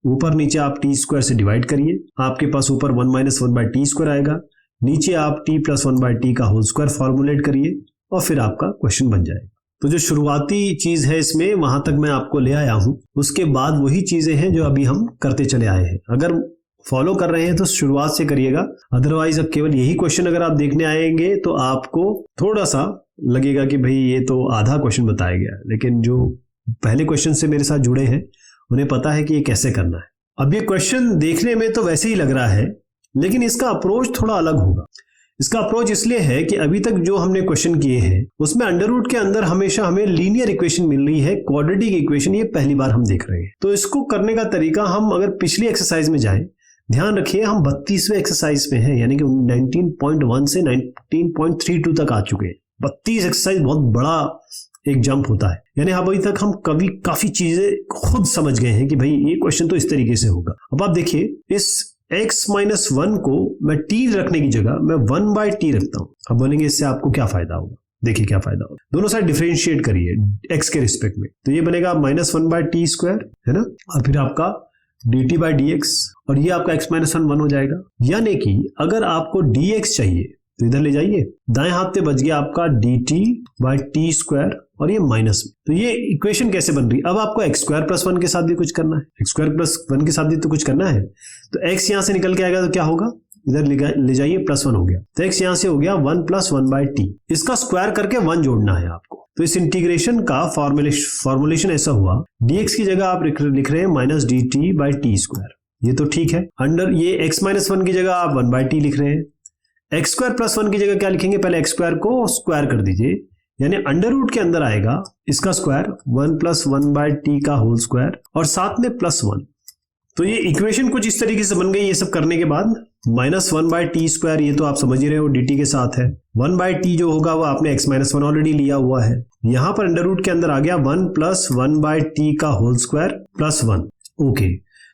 ऊपर नीचे आप t स्क्वायर से डिवाइड करिए, आपके पास ऊपर 1 माइनस 1 बाय टी स्क्वायर आएगा, नीचे आप t प्लस 1 बाय टी का होल स्क्वायर फॉर्मुलेट करिए, और फिर आपका क्वेश्चन बन जाएगा। तो जो शुरुआती चीज है इसमें, वहां तक मैं आपको ले आया हूं, उसके बाद वही चीजें हैं जो अभी हम करते चले आए हैं। अगर फॉलो कर रहे हैं तो शुरुआत से करिएगा, अदरवाइज अब केवल यही क्वेश्चन अगर आप देखने आएंगे तो आपको थोड़ा सा लगेगा कि भाई ये तो आधा क्वेश्चन बताया गया, लेकिन जो पहले क्वेश्चन से मेरे साथ जुड़े हैं उन्हें पता है कि ये कैसे करना है। अब ये क्वेश्चन देखने में तो वैसे ही लग रहा है, लेकिन इसका अप्रोच थोड़ा अलग होगा। इसका अप्रोच इसलिए है कि अभी तक जो हमने क्वेश्चन किए हैं उसमें अंडर रूट के अंदर हमेशा हमें लीनियर इक्वेशन मिल रही है, क्वाड्रेटिक इक्वेशन ये पहली बार हम देख रहे हैं। तो इसको करने का तरीका, हम अगर पिछली एक्सरसाइज में जाएं, ध्यान रखिए हम 32वें एक्सरसाइज में हैं, यानी कि 19.1 से 19.32 तक आ चुके हैं। 32 एक्सरसाइज बहुत बड़ा एक जंप होता है, यानी अभी तक हम काफी चीजें खुद समझ गए हैं कि भाई ये क्वेश्चन तो इस तरीके से होगा। अब आप देखिए, इस x माइनस 1 को मैं t रखने की जगह मैं 1 बाय टी रखता हूं। अब बोलेंगे इससे आपको क्या फायदा होगा, देखिए क्या फायदा होगा। दोनों साइड डिफरेंशिएट करिए x के रिस्पेक्ट में, तो ये बनेगा माइनस 1 बाय टी स्क्वायर, है ना, और फिर आपका dt बाय dx, और ये आपका x माइनस 1 हो जाएगा। यानी कि अगर आपको dx चाहिए तो इधर ले जाइए, दाएं हाथ पे बच गया आपका dt बाय टी स्क्वायर, और ये माइनस में। तो ये इक्वेशन कैसे बन रही है, अब आपको x स्क्वायर प्लस 1 के साथ भी कुछ करना है, x स्क्वायर प्लस 1 के साथ भी तो कुछ करना है। तो x यहां से निकल के आएगा तो क्या होगा, इधर ले जाइए, प्लस 1 हो गया, तो x यहां से हो गया 1 प्लस 1 बाय टी, इसका स्क्वायर करके 1 जोड़ना है आपको। तो इस इंटीग्रेशन का फॉर्मुलेशन ऐसा हुआ, dx की जगह आप लिख रहे हैं minus D T by t square, ये तो ठीक है। अंडर ये x माइनस 1 की जगह आप 1 बाई टी लिख रहे हैं, x स्क्वायर प्लस 1 की जगह क्या लिखेंगे, पहले x स्क्वायर को स्क्वायर कर दीजिए, यानी अंडर रूट के अंदर आएगा इसका स्क्वायर 1 प्लस 1 बाय टी का होल स्क्वायर, और साथ में प्लस 1। तो ये इक्वेशन कुछ इस तरीके से बन गई। ये सब करने के बाद माइनस 1 बाय टी स्क्वायर, ये तो आप समझ ही रहे हो dt के साथ है, 1 बाय टी जो होगा वो आपने x माइनस 1 ऑलरेडी लिया हुआ है। यहां पर अंडर रूट के अंदर आ गया 1 प्लस 1 बाय टी का होल स्क्वायर प्लस 1। ओके,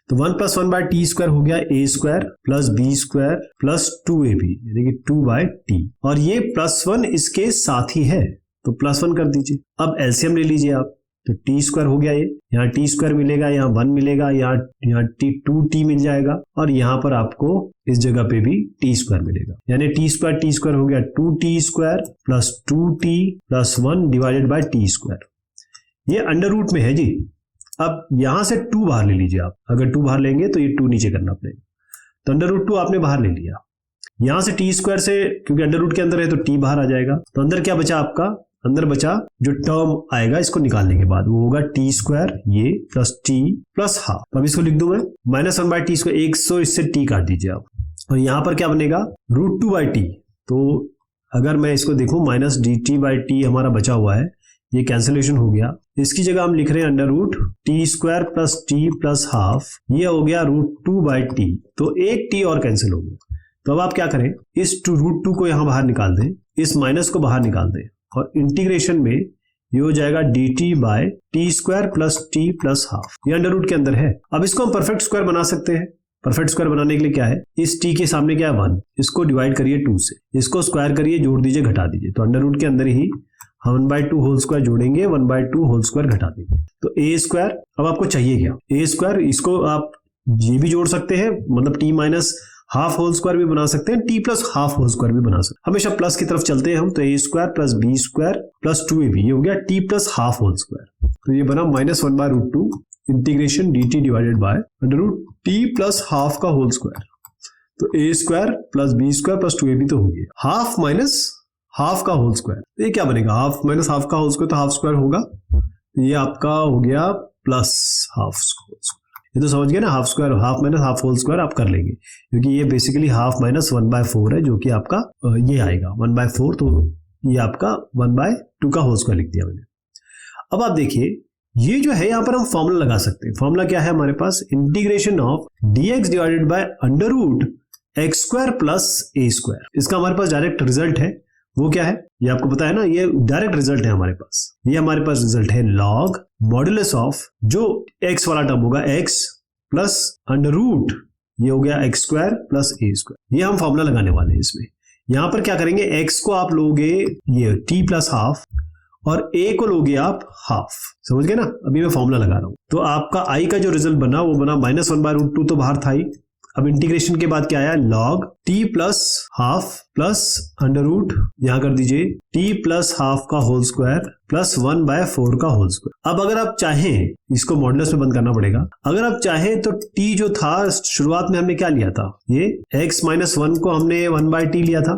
तो 1 प्लस 1 बाय टी स्क्वायर हो गया a square plus b square plus 2ab, यानी कि 2 बाय टी, और ये प्लस 1 इसके साथ ही है, तो प्लस 1 कर दीजिए। अब एलसीएम ले लीजिए आप, तो टी स्क्वायर हो गया, ये यहाँ टी स्क्वायर मिलेगा, यहाँ 1 मिलेगा, यहाँ टी 2t मिल जाएगा, और यहाँ पर आपको इस जगह पे भी टी स्क्वायर मिलेगा, यानी टी स्क्वायर हो गया 2t square plus 2t plus 1 divided by t square. ये अंडर रूट में है जी। अब यहां से 2 बाहर ले लीजिए आप, अगर 2 बाहर लेंगे तो ये 2 नीचे करना पड़ेगा, तो अंडर रूट 2 आपने बाहर ले लिया। यहां से टी स्क्वायर से, क्योंकि अंडर रूट के अंदर है तो टी बाहर आ जाएगा, तो अंदर क्या बचा आपका, अंदर बचा जो टर्म आएगा इसको निकालने के बाद वो होगा टी स्क्वायर ये प्लस टी प्लस हाफ। तो अब इसको लिख दूं मैं माइनस 1 बाय टी स्क्वायर, 100 इससे टी काट दीजिए आप, और यहां पर क्या बनेगा रूट 2 बाई टी। तो अगर मैं इसको देखूं minus D T by T हमारा बचा हुआ है, ये कैंसिलेशन हो गया, इसकी जगह हम लिख रहे हैं under root t square plus t plus half, ये हो गया रूट 2 बाई टी, तो एक टी और कैंसिल हो गया। तो अब आप क्या करें, इस रूट 2 को यहां बाहर निकाल दें, इस माइनस को बाहर निकाल दें, और इंटीग्रेशन में ये हो जाएगा dt by t square plus t plus half, ये अंडर रूट के अंदर है। अब इसको हम परफेक्ट स्क्वायर बना सकते हैं। परफेक्ट स्क्वायर बनाने के लिए क्या है, इस t के सामने क्या है 1, इसको डिवाइड करिए 2 से, इसको स्क्वायर करिए, जोड़ दीजिए, घटा दीजिए, तो अंडर रूट के अंदर ही हम 1/2 होल स्क्वायर जोड़ेंगे, 1/2 होल स्क्वायर घटा देंगे, तो a स्क्वायर। अब आपको चाहिए क्या, a स्क्वायर, इसको आप ये भी जोड़ सकते हैं, मतलब t minus half whole square भी बना सकते हैं, t plus half whole square भी बना सकते हैं, हमेशा प्लस की तरफ चलते हैं हम, तो a square plus b square plus 2ab, ये हो गया t plus half whole square, तो ये बना -1/√2 integration dt divided by under root t plus half का होल स्क्वायर, तो a square plus b square plus 2ab तो हो गया, हाफ माइनस हाफ का होल स्क्वायर, ये क्या बनेगा, हाफ माइनस हाफ का होल स्क्वायर, तो हाफ स्क्वायर होगा, ये आपका हो गया प्लस हाफ होल स्क्वायर। ये तो समझ गए ना, half square, half minus half whole square आप कर लेंगे, क्योंकि ये बेसिकली हाफ माइनस 1/4 है, जो कि आपका ये आएगा 1/4, तो ये आपका 1/2 का होल स्क्वायर लिख दिया मैंने। अब आप देखिए, ये जो है यहाँ पर हम फॉर्मूला लगा सकते हैं। फॉर्मूला क्या है हमारे पास, integration of dx divided by under root x square plus A square. इसका हमारे पास डायरेक्ट रिजल्ट है, वो क्या है, ये आपको पता है ना, ये डायरेक्ट रिजल्ट है हमारे पास। ये हमारे पास रिजल्ट है लॉग मॉड्यूलस ऑफ, जो x वाला टर्म होगा x प्लस अंडर रूट, ये हो गया x square plus A square. ये हम फॉर्मूला लगाने वाले हैं इसमें। यहां पर क्या करेंगे, x को आप लोगे ये t प्लस हाफ और a को लोगे आप हाफ, समझ गए ना। अभी मैं फॉर्मूला लगा रहा हूं, तो आपका i का जो रिजल्ट बना वो बना -1/√2, तो बाहर था ही। अब इंटीग्रेशन के बाद क्या आया, log t plus half plus under root, यहां कर दीजिए t प्लस हाफ का होल स्क्वायर प्लस 1/4 का होल स्क्वायर। अब अगर आप चाहें, इसको मॉडुलस में बंद करना पड़ेगा, अगर आप चाहें तो t जो था शुरुआत में हमने क्या लिया था, ये x माइनस 1 को हमने 1/t लिया था,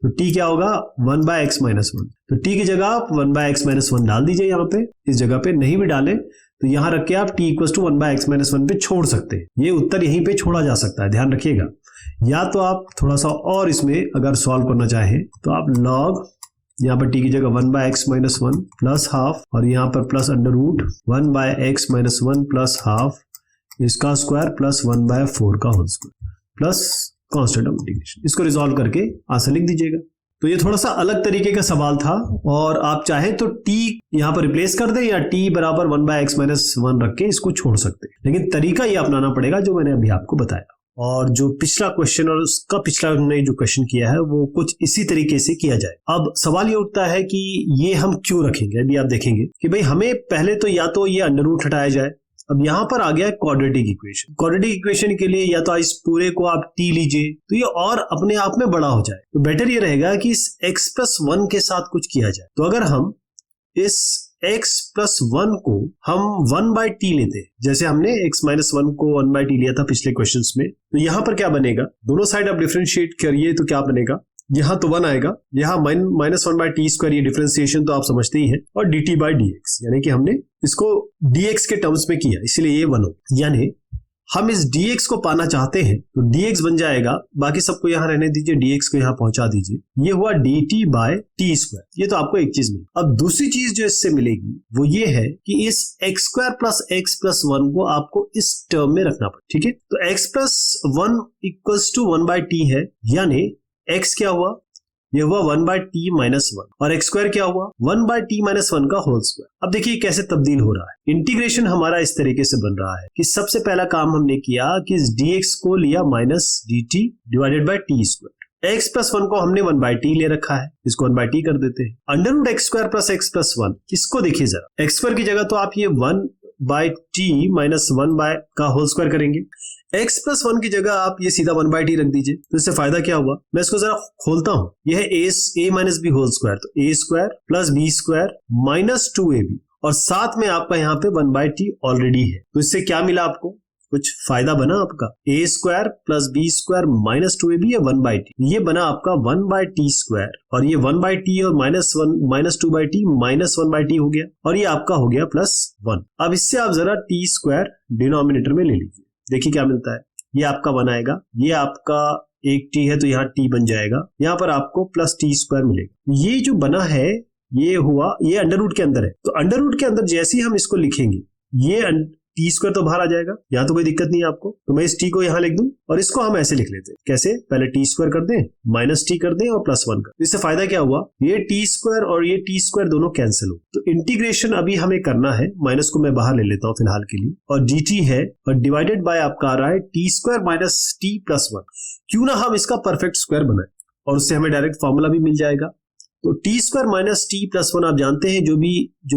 तो t क्या होगा 1/x माइनस 1, तो t की जगह आप 1/x माइनस 1 डाल दीजिए यहाँ पे, इस जगह पे नहीं भी डालें तो यहां रख के आप t equal to 1/x minus 1 पे छोड़ सकते हैं। ये उत्तर यहीं पे छोड़ा जा सकता है, ध्यान रखिएगा। या तो आप थोड़ा सा और इसमें अगर सॉल्व करना चाहें तो आप log, यहाँ पर t की जगह 1/x माइनस 1 प्लस हाफ, और यहाँ पर plus under root 1/x minus 1 plus half, इसका स्क्वायर प्लस 1/4 का whole square plus constant of integration, इसको रिजॉल्व करके आंसर लिख दीजिएगा। तो ये थोड़ा सा अलग तरीके का सवाल था, और आप चाहें तो t यहां पर रिप्लेस कर दें या t बराबर 1/x माइनस 1 रख के इसको छोड़ सकते हैं, लेकिन तरीका ये अपनाना पड़ेगा जो मैंने अभी आपको बताया। और जो पिछला क्वेश्चन और उसका पिछला हमने जो क्वेश्चन किया है वो कुछ इसी तरीके से किया जाए। अब सवाल ये उठता है कि ये हम क्यों रखेंगे। अभी आप देखेंगे कि भाई हमें पहले तो या तो ये अंडर रूट हटाया जाए। अब यहां पर आ गया है क्वाड्रेटिक इक्वेशन। क्वाड्रेटिक इक्वेशन के लिए या तो इस पूरे को आप t लीजिए तो ये और अपने आप में बड़ा हो जाए, तो बेटर ये रहेगा कि इस x प्लस 1 के साथ कुछ किया जाए। तो अगर हम इस x प्लस 1 को हम 1/t लेते हैं, जैसे हमने x माइनस 1 को 1/t लिया था पिछले क्वेश्चंस में, तो यहां पर क्या बनेगा, दोनों साइड आप डिफरेंशिएट करिए तो क्या बनेगा, यहाँ तो 1 आएगा, यहाँ -1/t स्क्वायर, ये डिफरेंशिएशन तो आप समझते ही हैं, और dt/dx, यानी कि हमने इसको dx के टर्म्स में किया, इसलिए ये 1 हो। यानी हम इस dx को पाना चाहते हैं तो dx बन जाएगा, बाकी सबको यहाँ रहने दीजिए, dx को यहाँ पहुंचा दीजिए, ये हुआ dt/t स्क्वायर। ये तो आपको एक चीज मिली। अब दूसरी चीज जो इससे मिलेगी वो ये है कि इस x square plus x plus 1 को आपको इस टर्म में रखना पड़ेगा, ठीक है। तो x plus 1 equals to 1/t है, यानी x क्या हुआ, ये हुआ 1/t माइनस 1, और x स्क्वायर क्या हुआ 1/t माइनस 1 का होल स्क्वायर। अब देखिए कैसे तब्दील हो रहा है। इंटीग्रेशन हमारा इस तरीके से बन रहा है कि सबसे पहला काम हमने किया कि इस dx को लिया minus dt divided bye t square. x plus 1 को हमने 1/t ले रखा है, इसको 1/t कर देते हैं। Under root x square plus x plus 1, इसको देखिए जरा, x स्क्वायर की जगह तो आप ये 1/t माइनस 1 का होल स्क्वायर करेंगे, x प्लस 1 की जगह आप ये सीधा 1/t रख दीजिए। तो इससे फायदा क्या हुआ, मैं इसको जरा खोलता हूं, यह है a minus b whole square, तो a square plus b square minus 2ab, और साथ में आपका यहाँ पे 1/t ऑलरेडी है। तो इससे क्या मिला आपको, कुछ फायदा बना आपका, a square plus b square minus 2ab या 1/t, ये बना आपका 1/t स्क्वायर, और ये 1/t और माइनस 2/t माइनस 1/t हो गया, और ये आपका हो गया प्लस 1। अब इससे आप जरा t स्क्वायर डिनोमिनेटर में ले लीजिए, देखिए क्या मिलता है, ये आपका 1 आएगा, ये आपका एक t है तो यहाँ t बन जाएगा, यहाँ पर आपको प्लस t स्क्वायर मिलेगा। ये जो बना है ये हुआ, ये अंडर रूट के अंदर है, तो अंडर रूट के अंदर जैसे ही हम इसको लिखेंगे, ये टी स्क्वायर तो बाहर आ जाएगा, यहाँ तो कोई दिक्कत नहीं है आपको, तो मैं इस टी को यहाँ लिख दूं और इसको हम ऐसे लिख लेते हैं। कैसे? पहले टी स्क्वायर कर दें, माइनस टी कर दें और प्लस 1 कर। इससे फायदा क्या हुआ, ये टी स्क्वायर और ये टी स्क्वायर दोनों कैंसिल हो। तो इंटीग्रेशन अभी हमें करना है, माइनस को मैं बाहर ले लेता हूँ फिलहाल के लिए, और डी टी है और डिवाइडेड बाय आपका आ रहा है T square minus T plus 1। क्यों ना हम इसका परफेक्ट स्क्वायर बनाए और उससे हमें डायरेक्ट फॉर्मूला भी मिल जाएगा। तो T square minus T plus 1 आप जानते हैं जो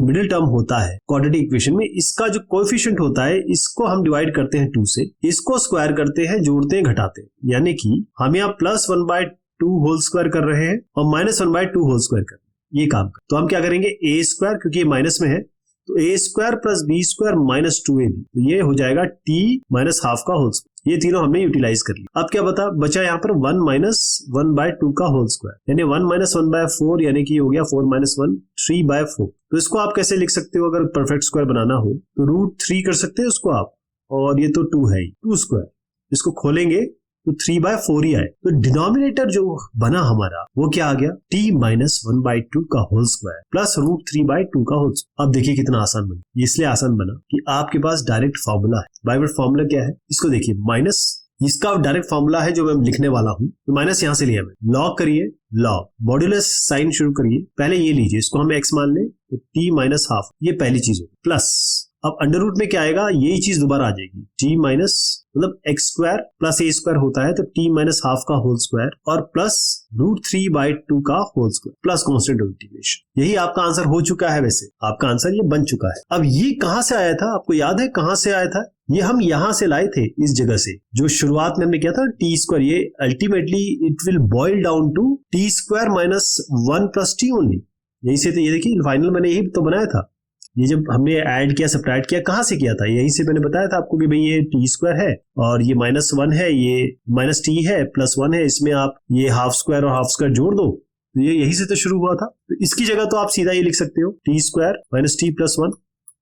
मिडिल टर्म होता है क्वाड्रेटिक इक्वेशन में, इसका जो कोएफिशिएंट होता है इसको हम डिवाइड करते हैं 2 से, इसको स्क्वायर करते हैं, जोड़ते हैं, घटाते हैं। यानी कि हम यहाँ प्लस 1/2 होल स्क्वायर कर रहे हैं और माइनस 1/2 होल स्क्वायर कर रहे हैं, ये काम कर। तो हम क्या करेंगे, ए स्क्वायर, क्योंकि ये माइनस में है तो A square plus B square minus 2ab, तो ये हो जाएगा टी माइनस हाफ का होल स्क्वायर। ये तीनों हमने यूटिलाइज कर लिया। अब क्या बचा यहाँ पर 1 माइनस 1/2 का होल स्क्वायर, यानी 1 माइनस 1/4, यानी कि हो गया 4 माइनस 1 3/4। तो इसको आप कैसे लिख सकते हो, अगर परफेक्ट स्क्वायर बनाना हो तो √3 कर सकते हैं उसको आप, और ये तो 2 है ही, 2 स्क्वायर, इसको खोलेंगे तो 3/4 ही आए। तो डिनोमिनेटर जो बना हमारा वो क्या आ गया, t माइनस 1/2 का होल स्क्वायर प्लस √3/2 का होल स्क्वायर। अब देखिए कितना आसान बना, इसलिए आसान बना कि आपके पास डायरेक्ट फॉर्मूला है। बाइवर्ट फॉर्मूला क्या है, इसको देखिए, माइनस, इसका डायरेक्ट फॉर्मूला है जो मैं लिखने वाला हूं, तो माइनस यहां से लिया मैं, लॉग करिए, लॉग मॉड्यूलस साइन शुरू करिए, पहले ये लीजिए, इसको हम x मान लें तो t माइनस हाफ, ये पहली चीज होगी, प्लस अब अंडर रूट में क्या आएगा, यही चीज दोबारा आ जाएगी, t माइनस मतलब x square plus a square होता है तो t माइनस हाफ का होल स्क्वायर और प्लस √3/2 का whole square plus constant of integration. यही आपका आंसर हो चुका है, वैसे आपका आंसर ये बन चुका है। अब ये कहां से आया था, आपको याद है कहां से आया था, ये हम यहां से लाए थे, इस जगह से, जो शुरुआत में हमने किया था टी स्क्वायर, ये ultimately it will boil down to t square minus 1 plus t only. यही से तो ये देखिए फाइनल मैंने यही तो बनाया था। ये जब हमने ऐड किया, सब्ट्रैक्ट किया, कहां से किया था, यहीं से मैंने बताया था आपको कि भाई ये टी स्क्वायर है और ये माइनस 1 है, ये माइनस टी है, प्लस 1 है, इसमें आप ये हाफ स्क्वायर और हाफ स्क्वायर जोड़ दो, तो ये यहीं से तो शुरू हुआ था। तो इसकी जगह तो आप सीधा ये लिख सकते हो, T square minus T plus 1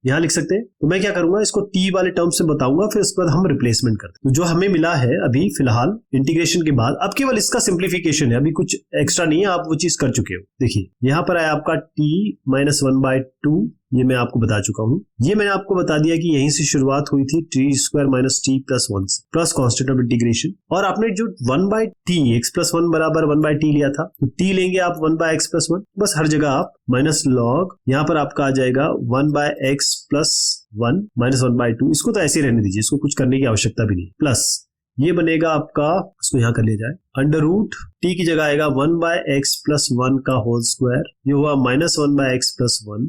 यहां लिख सकते हैं। तो मैं क्या करूंगा, इसको टी वाले टर्म से बताऊंगा, फिर उसके बाद हम रिप्लेसमेंट करते हैं। तो जो हमें मिला है अभी फिलहाल इंटीग्रेशन के बाद, अब केवल इसका सिंप्लीफिकेशन है, अभी कुछ एक्स्ट्रा नहीं है, आप वो चीज कर चुके हो। देखिए यहाँ पर आया आपका t माइनस 1/2, ये मैं आपको बता चुका हूं। ये मैंने आपको बता दिया कि यहीं से शुरुआत हुई थी T square minus T plus 1 से, प्लस कांस्टेंट ऑफ इंटीग्रेशन, और आपने जो 1/t x प्लस 1 बराबर 1/t लिया था, तो t लेंगे आप 1/x प्लस 1, बस हर जगह आप माइनस लॉग, यहाँ पर आपका आ जाएगा 1/x प्लस 1 माइनस 1/2, इसको तो ऐसे रहने दीजिए, इसको कुछ करने की आवश्यकता भी नहीं, प्लस ये बनेगा आपका, इसको यहाँ कर लिया जाए, अंडर रूट t की जगह आएगा 1/x प्लस 1 का होल स्क्वायर, ये हुआ माइनस 1/x प्लस 1,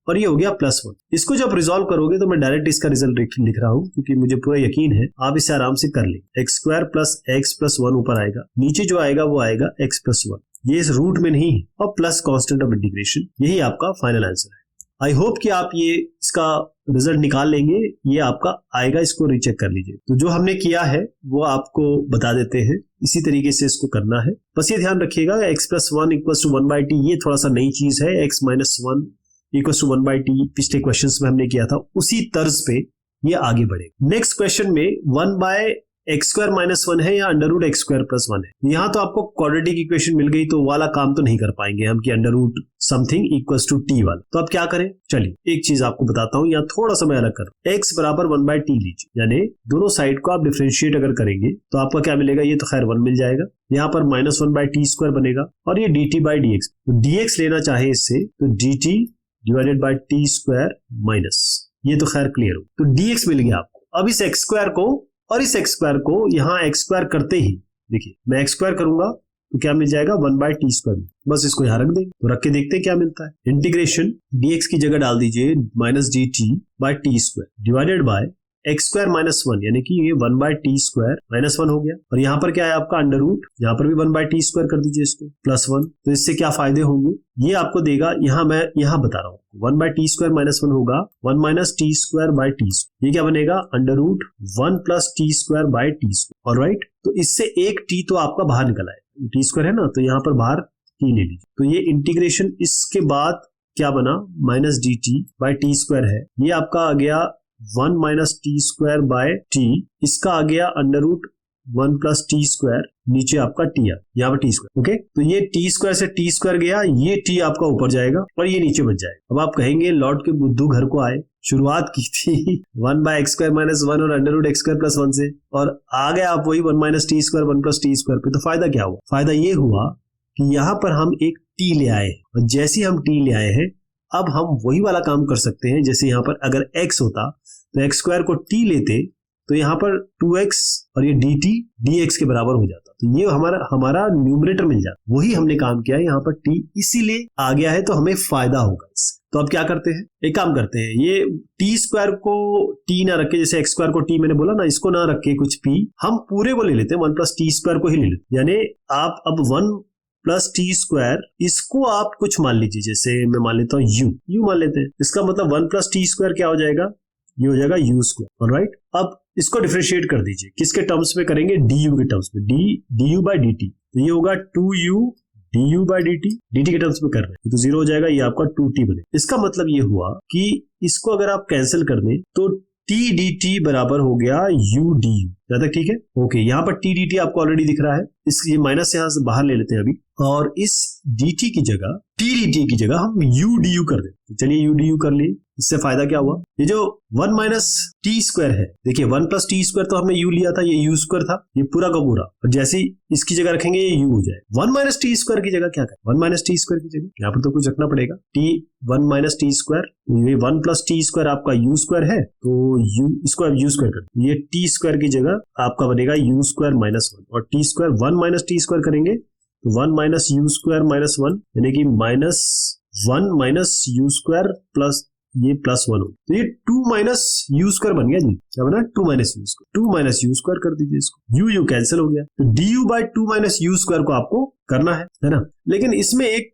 और ये हो गया प्लस 1। इसको जब रिजॉल्व करोगे तो मैं डायरेक्ट इसका रिजल्ट लिख रहा हूं, क्योंकि मुझे पूरा यकीन है आप इसे आराम से कर लेंगे। X square plus x plus 1 ऊपर आएगा, नीचे जो आएगा वो आएगा x प्लस 1, ये इस रूट में नहीं है, और प्लस कांस्टेंट ऑफ इंटीग्रेशन, यही आपका फाइनल आंसर है। आई होप कि आप ये इसका रिजल्ट निकाल लेंगे, ये आपका आएगा, इसको रीचेक कर लीजिए। तो जो हमने किया है वो आपको बता देते हैं, इसी तरीके से इसको करना है। बस ये ध्यान रखिएगा, x plus 1 equals to 1/t, ये थोड़ा सा नई चीज है, x minus 1 equals to 1/t, पिछले क्वेश्चंस में हमने किया था, उसी तर्ज पे ये आगे बढ़ेगा। नेक्स्ट क्वेश्चन में 1/x स्क्वायर माइनस 1 है या under root x square plus 1 है। यहाँ तो आपको क्वाड्रेटिक इक्वेशन मिल गई, तो वाला काम तो नहीं कर पाएंगे हम कि under root something equals to t वाला। तो अब क्या करें, चलिए एक चीज आपको बताता हूँ, यहाँ थोड़ा सा मैं अलग कर, x बराबर 1/t लीजिए, यानी दोनों साइड को आप डिफरेंशिएट अगर करेंगे तो आपका क्या मिलेगा, ये तो खैर 1 मिल जाएगा, यहाँ पर माइनस 1/t स्क्वायर बनेगा, और ये dt/dx, तो dx लेना चाहे इससे तो dt divided bye t square minus, ये तो खैर क्लियर हो, तो dx मिल गया आपको। अब इस x स्क्वायर को और इस x स्क्वायर को यहाँ x स्क्वायर करते ही, देखिए मैं x स्क्वायर करूंगा तो क्या मिल जाएगा 1/t स्क्वायर, बस इसको यहाँ रख देंगे, तो रख के देखते हैं क्या मिलता है। इंटीग्रेशन dx की जगह डाल दीजिए minus dt/t square divided by x square minus 1, यानी कि ये 1/t स्क्वायर माइनस 1 हो गया, और यहाँ पर क्या है आपका अंडर रूट, यहाँ पर भी 1/t स्क्वायर कर दीजिए इसको प्लस 1। तो इससे क्या फायदे होंगे ये आपको देगा, यहाँ मैं यहाँ बता रहा हूँ, 1/t स्क्वायर माइनस 1 होगा 1 minus t square by t square, ये क्या बनेगा under root 1 plus t square by t square, alright. तो इससे एक t तो आपका बाहर निकल आए, t स्क्वायर है ना, तो यहाँ पर बाहर t ले लीजिए, तो ये इंटीग्रेशन इसके बाद क्या बना, माइनस dt/t स्क्वायर है, ये आपका आ गया 1 minus t square by t, इसका आ गया under root 1 plus t square, नीचे आपका टी आ, यहाँ पर टी स्क्वायर। ओके, तो ये टी स्क्वायर से टी स्क्वायर गया, ये टी आपका ऊपर जाएगा और ये नीचे बच जाएगा। अब आप कहेंगे लौट के बुद्धू घर को आए, शुरुआत की थी 1 बाय एक्स स्क्वायर माइनस 1 और under root x square plus 1 से, और आ गए आप वही 1 minus t square 1 plus t square पे। तो फायदा क्या हुआ? फायदा ये हुआ कि यहाँ पर हम एक टी ले आए, और जैसे हम टी ले आए हैं अब हम वही वाला काम कर सकते हैं। जैसे यहाँ पर अगर x होता तो एक्स स्क्वायर को t लेते तो यहाँ पर 2x और ये dt dx के बराबर हो जाता, तो ये हमारा न्यूमरेटर मिल जाता। वही हमने काम किया है, यहाँ पर t इसीलिए आ गया है, तो हमें फायदा होगा इससे। तो अब क्या करते हैं, एक काम करते हैं, ये टी स्क्वायर को टी ना रखे, जैसे एक्स स्क्वायर को टी मैंने बोला ना, इसको ना रखे कुछ p, हम पूरे को ले लेते हैं, 1 प्लस टी स्क्वायर को ही ले लेते हैं। यानी आप अब 1 प्लस टी स्क्वायर, इसको आप कुछ मान लीजिए, जैसे मैं मान लेता हूँ यू मान लेते हैं। इसका मतलब 1 प्लस टी स्क्वायर क्या हो जाएगा, ये हो जाएगा यू स्क्वायर। ऑलराइट, अब इसको डिफरेंशिएट कर दीजिए, किसके टर्म्स में करेंगे, डी यू के टर्म्स में, D you by D T, तो ये होगा 2u D you by D T के टर्म्स में कर रहे हैं, तो 0 हो जाएगा, ये आपका 2t बने। इसका मतलब ये हुआ कि इसको अगर आप कैंसिल कर दें तो t dt बराबर हो गया u du। जहां तक ठीक है? ओके, यहाँ पर t dt आपको ऑलरेडी दिख रहा है, ये माइनस यहाँ से बाहर ले लेते हैं अभी, और इस dt की जगह t dt की जगह हम u du कर दें। तो चलिए u du कर लिए, इससे फायदा क्या हुआ, ये जो 1 माइनस टी स्क्वायर है, देखिए 1 प्लस टी स्क्वायर तो हमने u लिया था, ये u स्क्वायर था, ये पूरा का पूरा, और जैसे ही इसकी जगह रखेंगे ये u हो जाए। 1 माइनस टी स्क्वायर की जगह क्या करें, 1 माइनस टी स्क्वायर की जगह यहाँ पर तो कुछ रखना पड़ेगा, t 1 माइनस टी स्क्वायर, ये 1 प्लस टी स्क्वायर आपका u स्क्वायर है, तो u इसको आप u स्क्वायर कर, ये t स्क्वायर की जगह आपका बनेगा u स्क्वायर माइनस 1, और t square 1 minus t square करेंगे तो 1 माइनस u स्क्वायर माइनस 1, यानी कि minus 1 minus u square plus ये प्लस 1 हो, तो ये 2 माइनस यू स्क्वायर बन गया जी। क्या बना, 2 minus you square, 2 minus you square कर दीजिए इसको, यू कैंसिल हो गया, तो D you by 2 minus you square को आपको करना है ना। लेकिन इसमें एक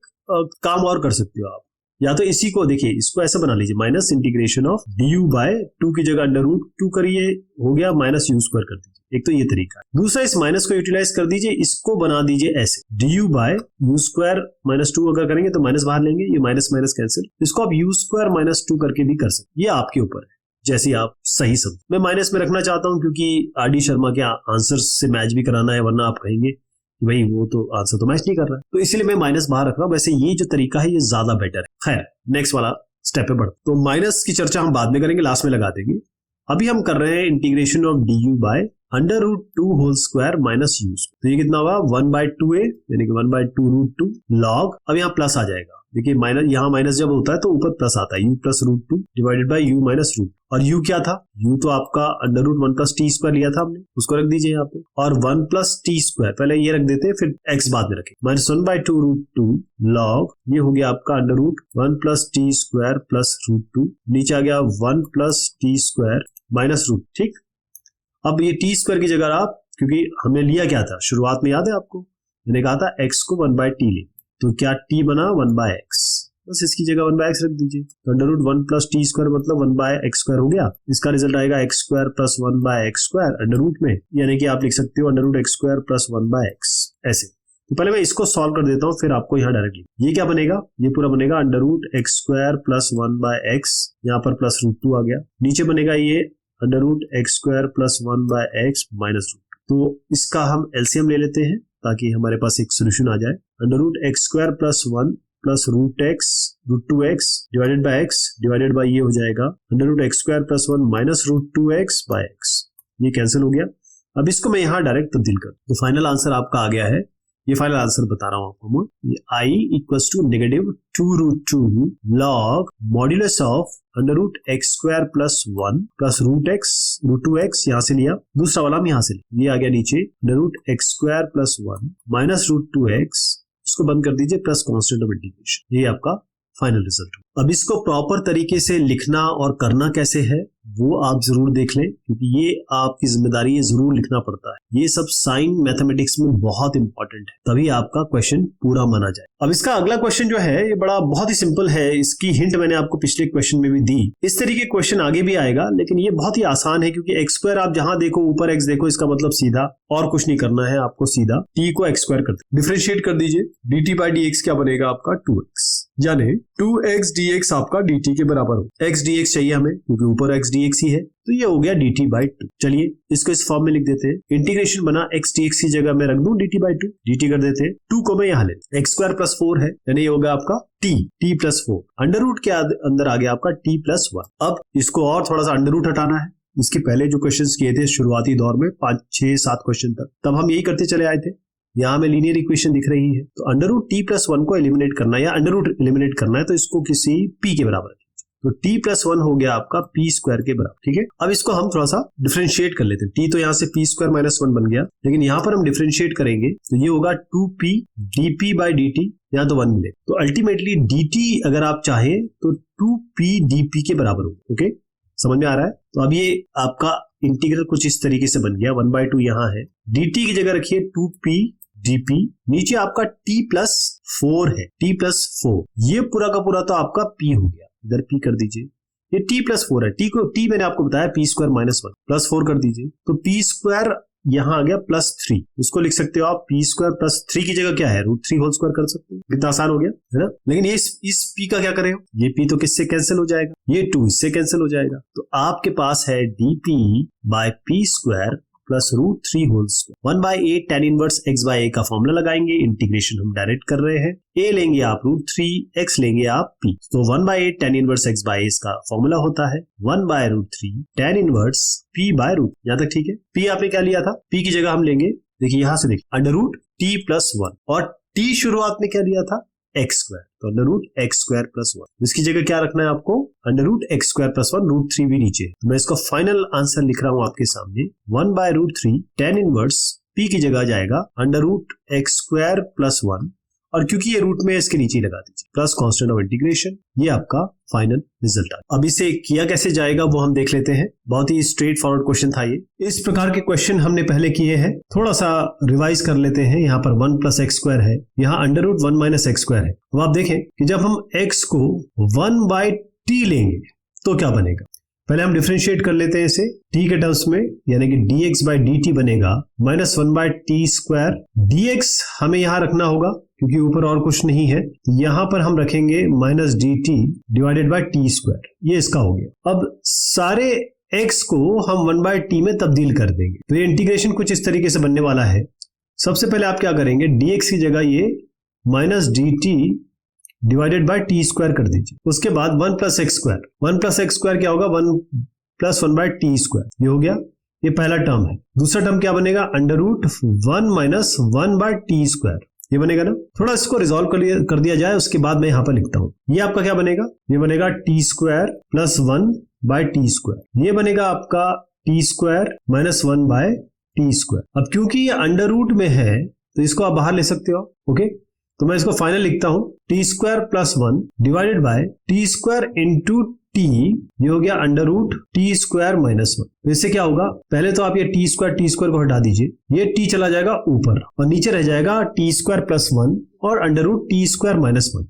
काम और कर सकते हो आप, या तो इसी को देखिए, इसको ऐसा बना लीजिए, minus integration of d u by 2 की जगह अंडर रूट 2 करिए, हो गया माइनस यू स्क्वायर कर दीजिए। एक तो ये तरीका है। दूसरा, इस माइनस को यूटिलाइज कर दीजिए, इसको बना दीजिए ऐसे, d u by u square minus 2 अगर करेंगे तो माइनस बाहर लेंगे, ये माइनस माइनस कैंसिल, इसको आप यू स्क्वायर माइनस 2 करके भी कर सकते, ये आपके ऊपर है, जैसे आप सही समझ। मैं माइनस में रखना चाहता हूं क्योंकि आर.डी. शर्मा के आंसर से मैच भी कराना है, वरना आप कहेंगे भाई वो तो आंसर तो मैच नहीं कर रहा है, तो इसीलिए मैं माइनस बाहर रख रहा हूं। वैसे ये जो तरीका है ये ज्यादा बेटर है। खैर, नेक्स्ट वाला स्टेप पे बढ़, तो माइनस की चर्चा हम बाद में करेंगे, लास्ट में लगा देंगे। अभी हम कर रहे हैं integration of d u by under root 2 whole square minus u, तो ये कितना होगा 1 बाय 2a, यानी कि 1 बाय 2 रूट 2 लॉग, अब यहाँ प्लस आ जाएगा, देखिए माइनस, यहाँ माइनस जब होता है तो ऊपर प्लस आता है, u plus root 2 divided by u minus root, और u क्या था, u तो आपका under root 1 plus t square लिया था हमने, उसको रख दीजिए यहाँ पे, और 1 प्लस टी स्क्वायर पहले ये रख देते हैं, फिर x बाद में रखें, माइनस 1 बाय 2 रूट 2 लॉग, ये हो गया आपका under root 1 plus t square plus root 2, नीचे आ गया 1 plus t square minus root. ठीक, अब ये टी स्क्वायर की जगह आप, क्योंकि हमने लिया क्या था शुरुआत में, याद है आपको, मैंने कहा था x को 1 बाय टी ले, तो क्या t बना 1 बाय x, बस इसकी जगह 1 बाय x रख दीजिए, तो under root 1 plus t square मतलब 1 बाय x स्क्वायर हो गया, इसका रिजल्ट आएगा x square plus 1 by x square under root में, यानी कि आप लिख सकते हो under root x square plus 1 by x ऐसे। तो पहले मैं इसको सॉल्व कर देता हूँ, फिर आपको यहाँ डायरेक्टली ये क्या बनेगा, ये पूरा बनेगा under root x square plus 1 by x, यहाँ पर प्लस रूट 2 आ गया, नीचे बनेगा ये under root x square plus 1 by x minus root. तो इसका हम एलसीएम ले लेते हैं ताकि हमारे पास एक सोल्यूशन आ जाए, under root x square plus 1 plus root x root 2x divided by x divided by ये हो जाएगा under root x square plus 1 minus root 2x by x, ये कैंसिल हो गया। अब इसको मैं यहाँ डायरेक्ट तब्दील कर, तो फाइनल आंसर आपका आ गया है, ये फाइनल आंसर बता रहा हूं आपको, i equals to negative 2 root 2 log modulus of under root x square plus 1 plus root x root 2x, यहाँ से लिया, दूसरा वाला हम यहाँ से लिया, ये आ गया नीचे under root x square plus 1 minus root 2x, इसको बंद कर दीजिए, प्लस कांस्टेंट ऑफ इंटीग्रेशन, ये आपका फाइनल रिजल्ट। अब इसको प्रॉपर तरीके से लिखना और करना कैसे है वो आप जरूर देख लें, क्योंकि ये आपकी जिम्मेदारी है, जरूर लिखना पड़ता है, ये सब साइन मैथमेटिक्स में बहुत इंपॉर्टेंट है, तभी आपका क्वेश्चन पूरा माना जाए। अब इसका अगला क्वेश्चन जो है ये बड़ा बहुत ही सिंपल है, इसकी हिंट मैंने आपको पिछले क्वेश्चन में भी दी, इस तरीके क्वेश्चन आगे भी आएगा, लेकिन ये बहुत ही आसान है, क्योंकि एक्स स्क्वायर आप जहां देखो ऊपर एक्स देखो, इसका मतलब सीधा और कुछ नहीं करना है आपको, सीधा t को एक्स स्क्वायर कर डिफरेंशिएट कर दीजिए, dt बाई dx क्या बनेगा आपका 2x, यानी 2x dx आपका dt के बराबर हो, x dx चाहिए हमें क्योंकि ऊपर x dx ही है, तो ये हो गया dt/2। चलिए इसको इस फॉर्म में लिख देते हैं। इंटीग्रेशन बना x dx की जगह मैं रख दूं dt/2, dt कर देते हैं। 2 को मैं यहाँ ले, x² + 4 है, यानी ये होगा आपका t + 4, अंडर रूट के अंदर आ गया आपका t + 1। अब इसको और थोड़ा सा अंडर रूट हटाना है। इसके पहले जो क्वेश्चंस किए थे शुरुआती दौर में 5, 6, 7 क्वेश्चन तक, तब हम यही करते चले आए थे। यहाँ में लीनियर इक्वेशन दिख रही है, तो अंडर रूट t + 1 को एलिमिनेट करना है या अंडर रूट एलिमिनेट करना है, तो इसको किसी p के बराबर, तो t + 1 हो गया आपका p² के बराबर। ठीक है, अब इसको हम थोड़ा सा डिफरेंशिएट कर लेते हैं। t तो यहाँ से p² - 1 बन गया, लेकिन यहाँ पर हम डिफरेंशिएट करेंगे तो ये होगा 2p dp/dt, यहाँ तो 1 मिले, तो अल्टीमेटली dt अगर आप चाहें तो 2p dp के बराबर होगा। ओके, समझ में आ रहा है? तो अब ये आपका इंटीग्रल कुछ इस तरीके से बन गया, 1/2 यहाँ है, dt की जगह रखिए 2p dp, नीचे आपका t + 4 है, t + 4, ये पूरा का पूरा तो आपका p हो गया, इधर p कर दीजिए, ये t + 4 है, t मैंने आपको बताया p² - 1 + 4 कर दीजिए, तो p² यहाँ आ गया +3, उसको लिख सकते हो आप p² + 3 की जगह क्या है √3² कर सकते हो, कितना आसान हो गया है ना। लेकिन ये इस p का क्या करें, ये p तो किससे कैंसिल हो जाएगा, ये 2 इससे कैंसिल हो जाएगा, तो आपके पास है dp/p² + √3² 1/8 tan इनवर्स x/a का फॉर्मूला लगाएंगे। इंटीग्रेशन हम डायरेक्ट कर रहे हैं, a लेंगे आप √3, x लेंगे आप p, तो 1/8 tan इनवर्स x/a इसका फॉर्मूला होता है 1/√3 tan इनवर्स p/√। यहाँ तक ठीक है। p आपने क्या लिया था, p की जगह हम लेंगे, देखिए यहां से देखिए √t + 1, और t शुरुआत में क्या लिया था x², तो √x² + 1, इसकी जगह क्या रखना है आपको √x² + 1, √3 भी नीचे, तो मैं इसको फाइनल आंसर लिख रहा हूं आपके सामने 1/√3 tan इनवर्स p की जगह जाएगा √x² + 1, और क्योंकि ये रूट में इसके नीचे लगा दीजिए प्लस कांस्टेंट ऑफ इंटीग्रेशन, ये आपका फाइनल रिजल्ट है। अब इसे किया कैसे जाएगा वो हम देख लेते हैं। बहुत ही स्ट्रेट फॉरवर्ड क्वेश्चन था ये। इस प्रकार के क्वेश्चन हमने पहले किए हैं, थोड़ा सा रिवाइज कर लेते हैं। यहाँ पर 1 + x² है, यहाँ √1 - x² है। अब आप देखें कि जब हम x को 1/t लेंगे तो क्या बनेगा, पहले हम डिफरेंशिएट कर लेते हैं इसे t के टर्म्स में, यानी कि dx/dt बनेगा -1/t²। dx हमें यहाँ रखना होगा क्योंकि ऊपर और कुछ नहीं है, यहां पर हम रखेंगे -dt / t², ये इसका हो गया। अब सारे x को हम 1/t में तब्दील कर देंगे, तो ये इंटीग्रेशन कुछ इस तरीके से बनने वाला है। सबसे पहले आप क्या करेंगे, dx की जगह ये -dt / t² कर दीजिए, उसके बाद 1 + x², 1 + x² क्या होगा 1 + 1/t², ये हो गया, ये पहला टर्म है। दूसरा टर्म क्या बनेगा √1 - 1/t², ये बनेगा ना। थोड़ा इसको रिजॉल्व कर दिया जाए, उसके बाद मैं यहां पर लिखता हूं, ये आपका क्या बनेगा, ये बनेगा t² + 1/t², ये बनेगा आपका t² - 1/t²। अब क्योंकि ये अंडर रूट में है तो इसको आप बाहर ले सकते हो। ओके, तो मैं इसको फाइनल लिखता हूं t² + 1 / t² × t, ये हो गया √t² - 1। तो इससे क्या होगा, पहले तो आप ये t² को हटा दीजिए, ये t चला जाएगा ऊपर और नीचे रह जाएगा t² + 1 और √t² - 1।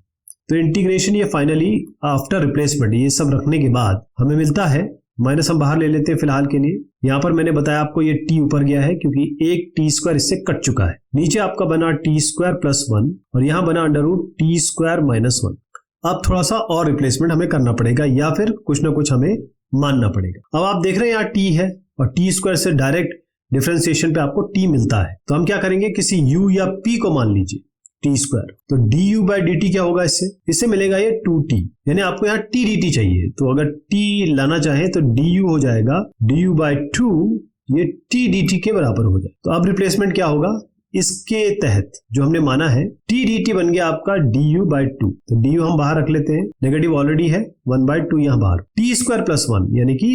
तो इंटीग्रेशन ये फाइनली आफ्टर रिप्लेसमेंट, ये सब रखने के बाद हमें मिलता है, माइनस हम बाहर ले लेते हैं फिलहाल के लिए। यहाँ पर मैंने बताया आपको ये t ऊपर गया है क्योंकि एक t² इससे कट चुका है। नीचे आपका बना t² + 1 और यहाँ बना √t² - 1। अब थोड़ा सा और रिप्लेसमेंट हमें करना पड़ेगा या फिर कुछ ना कुछ हमें मानना पड़ेगा। अब आप देख रहे हैं यहाँ t है और t² से डायरेक्ट डिफरेंशिएशन पे आपको t मिलता है, तो हम क्या करेंगे, किसी u या p को मान लीजिए t², तो du/dt क्या होगा, इससे मिलेगा ये 2t, यानी आपको यहाँ t dt चाहिए, तो अगर t लाना चाहे तो du हो जाएगा du/2, ये t dt के बराबर हो जाए। तो अब रिप्लेसमेंट क्या होगा, इसके तहत जो हमने माना है t dt बन गया आपका du/2, तो du हम बाहर रख लेते हैं, नेगेटिव ऑलरेडी है, 1/2 यहाँ बाहर, t² + 1 यानी कि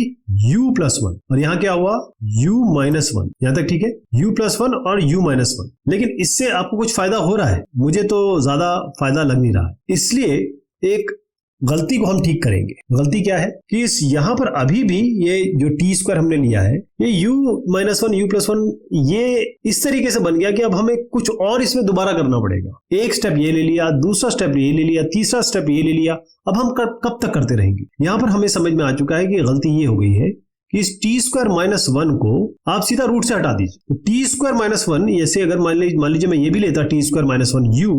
u + 1, और यहाँ क्या हुआ u - 1, यहाँ तक ठीक है, u + 1 और u - 1। लेकिन इससे आपको कुछ फायदा हो रहा है, मुझे तो ज्यादा फायदा लग नहीं रहा है, इसलिए एक गलती को हम ठीक करेंगे। गलती क्या है कि इस यहाँ पर अभी भी ये जो t² हमने लिया है, ये u - 1 u + 1 ये इस तरीके से बन गया कि अब हमें कुछ और इसमें दोबारा करना पड़ेगा। एक स्टेप ये ले लिया, दूसरा स्टेप ये ले लिया, तीसरा स्टेप ये ले लिया, अब हम कब तक करते रहेंगे। यहाँ पर हमें समझ में आ चुका है कि गलती ये हो गई है कि इस t² - 1 को आप सीधा रूट से हटा दीजिए। तो t² - 1 ऐसे अगर मान लीजिए मैं ये भी लेता t² - 1 u,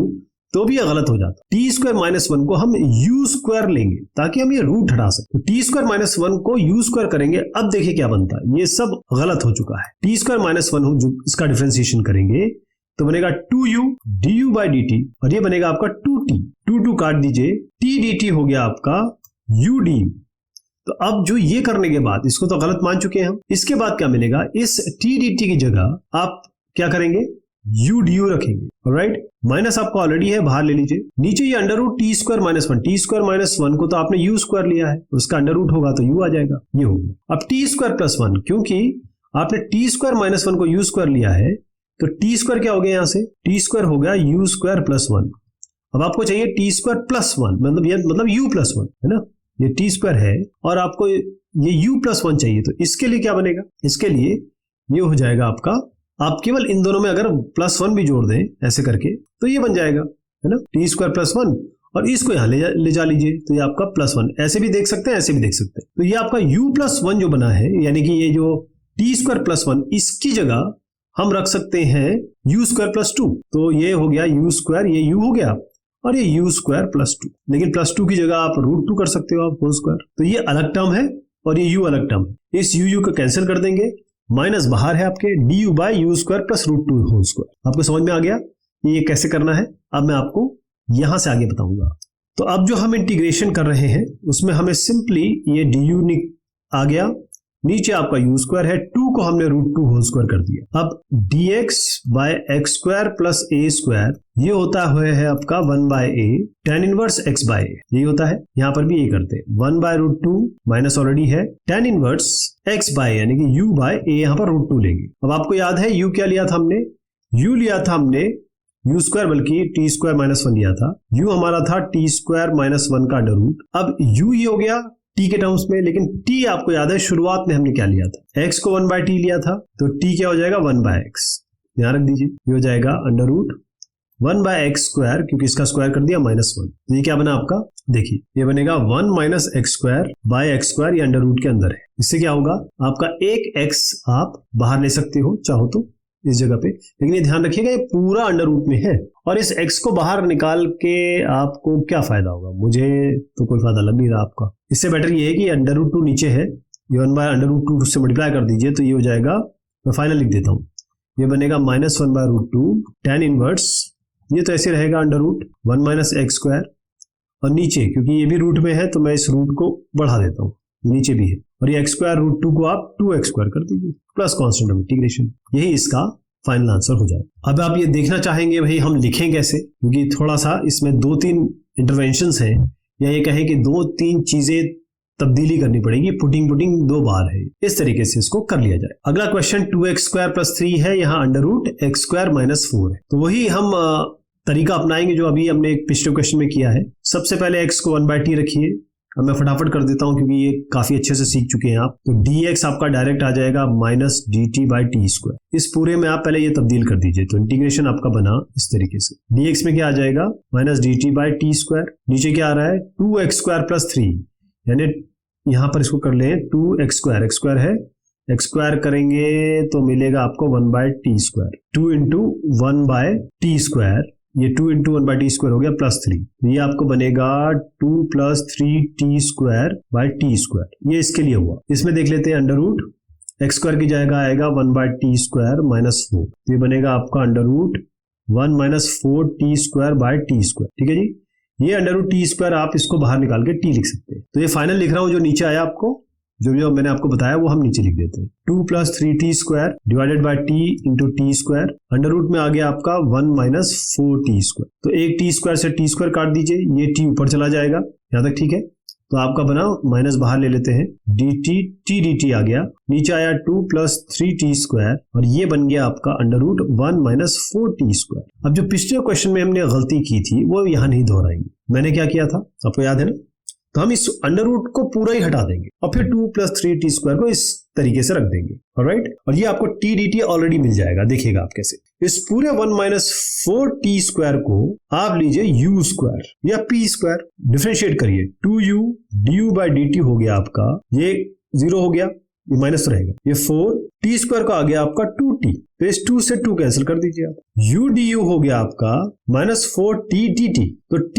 तो भी ये गलत हो जाता। टी स्क्वायर माइनस 1 को हम यू स्क्वायर लेंगे ताकि हम ये रूट हटा सकें। तो टी स्क्वायर माइनस 1 को यू स्क्वायर करेंगे। अब देखिए क्या बनता है, ये सब गलत हो चुका है। टी स्क्वायर माइनस 1 हो, जो इसका डिफरेंशिएशन करेंगे तो बनेगा 2u du बाई dt और ये बनेगा आपका 2t, 2 काट दीजिए, t dt हो गया आपका u du। तो अब जो ये करने के बाद, इसको तो गलत मान चुके हैं हम, इसके बाद क्या मिलेगा, इस t dt की जगह आप क्या करेंगे, u du रखेंगे। ऑलराइट, माइनस आपको ऑलरेडी है, बाहर ले लीजिए। नीचे ये under root t square minus 1, t square minus 1 को तो आपने यू स्क्वायर लिया है, उसका अंडर रूट होगा तो यू आ जाएगा, ये हो गया। अब टी स्क्वायर प्लस 1, क्योंकि आपने टी स्क्वायर माइनस 1 को यू स्क्वायर लिया है तो टी स्क्वायर क्या हो गया, यहां से टी स्क्वायर हो गया यू स्क्वायर प्लस 1। अब आपको चाहिए टी स्क्वायर प्लस 1, मतलब यू प्लस 1 है ना, ये टी स्क्वायर है और आपको ये u प्लस 1 चाहिए। तो इसके लिए क्या बनेगा, इसके लिए ये हो जाएगा आपका, आप केवल इन दोनों में अगर प्लस 1 भी जोड़ दें ऐसे करके तो ये बन जाएगा, है ना, टी स्क्वायर प्लस 1 और इसको यहाँ ले जा लीजिए तो ये आपका प्लस 1। ऐसे भी देख सकते हैं, ऐसे भी देख सकते हैं। तो ये आपका u प्लस 1 जो बना है, यानी कि ये जो टी स्क्वायर प्लस 1, इसकी जगह हम रख सकते हैं यू स्क्वायर प्लस 2। तो ये हो गया यू स्क्वायर, ये u हो गया और ये यू स्क्वायर प्लस 2, लेकिन प्लस 2 की जगह आप रूट 2 कर सकते हो आप, होल स्क्वायर। तो ये अलग टर्म है और ये u अलग टर्म है। इस u को कैंसिल कर देंगे, माइनस बाहर है आपके, du by u square plus root 2 whole square. आपको समझ में आ गया ये कैसे करना है? अब मैं आपको यहां से आगे बताऊंगा। तो अब जो हम इंटीग्रेशन कर रहे हैं उसमें हमें सिंपली ये du आ गया, नीचे आपका यू स्क्वायर है, 2 को हमने रूट 2 होल स्क्वायर कर दिया। अब dx by x square plus A square, ये होता है आपका 1 by A tan inverse x by A, ये होता है। यहां पर भी ये करते हैं, 1 बाय रूट 2 माइनस ऑलरेडी है, tan इनवर्स x बाय यानी कि u बाय ए, यहां पर रूट 2 लेंगे। अब आपको याद है u क्या लिया था हमने, u लिया था हमने यू स्क्वायर बल्कि टी स्क्वायर माइनस 1 लिया था, u हमारा था टी स्क्वायर माइनस 1 का अंडर रूट। अब u ये हो गया t के टर्म्स में, लेकिन t आपको याद है शुरुआत में हमने क्या लिया था, x को 1 बाय टी लिया था, तो t क्या हो जाएगा 1 बाय एक्स, ध्यान रख दीजिए, ये हो जाएगा under root 1 by x square, क्योंकि इसका स्क्वायर कर दिया माइनस 1। तो ये क्या बना आपका, देखिए ये बनेगा 1 minus x square by x square, ये अंडर रूट के अंदर है। इससे क्या होगा, आपका एक x आप बाहर ले सकते हो चाहो तो इस जगह पे, लेकिन ये ध्यान रखिएगा ये पूरा अंडर रूट में है और इस x को बाहर निकाल के आपको क्या फायदा होगा, मुझे तो कोई फायदा लग नहीं रहा आपका। इससे बेटर ये है कि अंडर रूट 2 नीचे है, ये 1 बाय अंडर रूट 2 से मल्टीप्लाई कर दीजिए तो ये हो जाएगा, मैं फाइनल लिख देता हूँ, ये बनेगा minus 1 by root 2 tan inverse, ये तो ऐसे रहेगा under root 1 minus x square, और नीचे क्योंकि ये भी रूट में है तो मैं इस रूट को बढ़ा देता हूँ, नीचे भी है, और ये एक्स स्क्वायर रूट 2 को आप 2x स्क्वायर कर दीजिए प्लस कॉन्स्टेंट ऑफ इंटीग्रेशन, यही इसका फाइनल आंसर हो जाए। अब आप ये देखना चाहेंगे भाई हम लिखें कैसे, क्योंकि थोड़ा सा इसमें 2-3 इंटरवेंशंस हैं, या ये कहें कि 2-3 चीजें तब्दीली करनी पड़ेगी, पुटिंग 2 बार है, इस तरीके से इसको कर लिया जाए। अगला क्वेश्चन 2x स्क्वायर प्लस 3 है, यहाँ under root x square minus 4 है, तो वही हम तरीका अपनाएंगे जो अभी हमने एक पिछले क्वेश्चन में किया है। सबसे पहले x को 1 बाय टी रखिए, अब मैं फटाफट कर देता हूं क्योंकि ये काफी अच्छे से सीख चुके हैं आप। तो dx आपका डायरेक्ट आ जाएगा minus dt by t square, इस पूरे में आप पहले ये तब्दील कर दीजिए, तो इंटीग्रेशन आपका बना इस तरीके से, dx में क्या आ जाएगा minus dt by t square, नीचे क्या आ रहा है 2x स्क्वायर प्लस 3, यानी यहां पर इसको कर ले 2x स्क्वायर, x स्क्वायर है, x स्क्वायर करेंगे तो मिलेगा आपको 1 by t square, 2 into 1 by t square, ये 2 इंटू 1 बाई टी स्क्वायर हो गया प्लस 3, ये आपको बनेगा 2 plus 3 t square by t square, ये इसके लिए हुआ। इसमें देख लेते हैं अंडर रूट एक्स स्क्वायर की जगह आएगा 1 बाई टी स्क्वायर माइनस 4, ये बनेगा आपका under root 1 minus 4 t square by t square, ठीक है जी। ये अंडर रूट टी स्क्वायर आप इसको बाहर निकाल के टी लिख सकते हैं। तो ये फाइनल लिख रहा हूं, जो नीचे आया आपको, जो मैंने आपको बताया वो हम नीचे लिख देते हैं, 2 plus 3 t square divided by t into t square, under root में आ गया आपका 1 माइनस 4 टी स्क्वायर, तो एक टी स्क्वायर से टी स्क्वायर काट दीजिए, ये टी ऊपर चला जाएगा, यहाँ तक ठीक है। तो आपका बना माइनस बाहर ले लेते हैं, dt टी dt आ गया, नीचे आया 2 प्लस 3 टी स्क्वायर, और ये बन गया आपका under root 1 minus 4 t square. अब जो पिछले क्वेश्चन में हमने गलती की थी वो यहाँ नहीं दोहराएंगे। मैंने क्या किया था आपको याद है ना, तो हम इस अंडर रूट को पूरा ही हटा देंगे और फिर 2 प्लस 3 टी स्क्वायर को इस तरीके से रख देंगे, ऑलराइट, और ये आपको टी डी टी ऑलरेडी मिल जाएगा, देखिएगा आप कैसे। इस पूरे 1 माइनस 4 टी स्क्वायर को आप लीजिए यू स्क्वायर या पी स्क्वायर, डिफरेंशिएट करिए, 2u du बाई dt हो गया आपका, ये 0 हो गया, ये माइनस रहेगा, ये 4t स्क्वायर का आ गया आपका 2t, तो इस 2 से 2 कैंसिल कर दीजिए आप, u du हो गया आपका -4t dt, तो t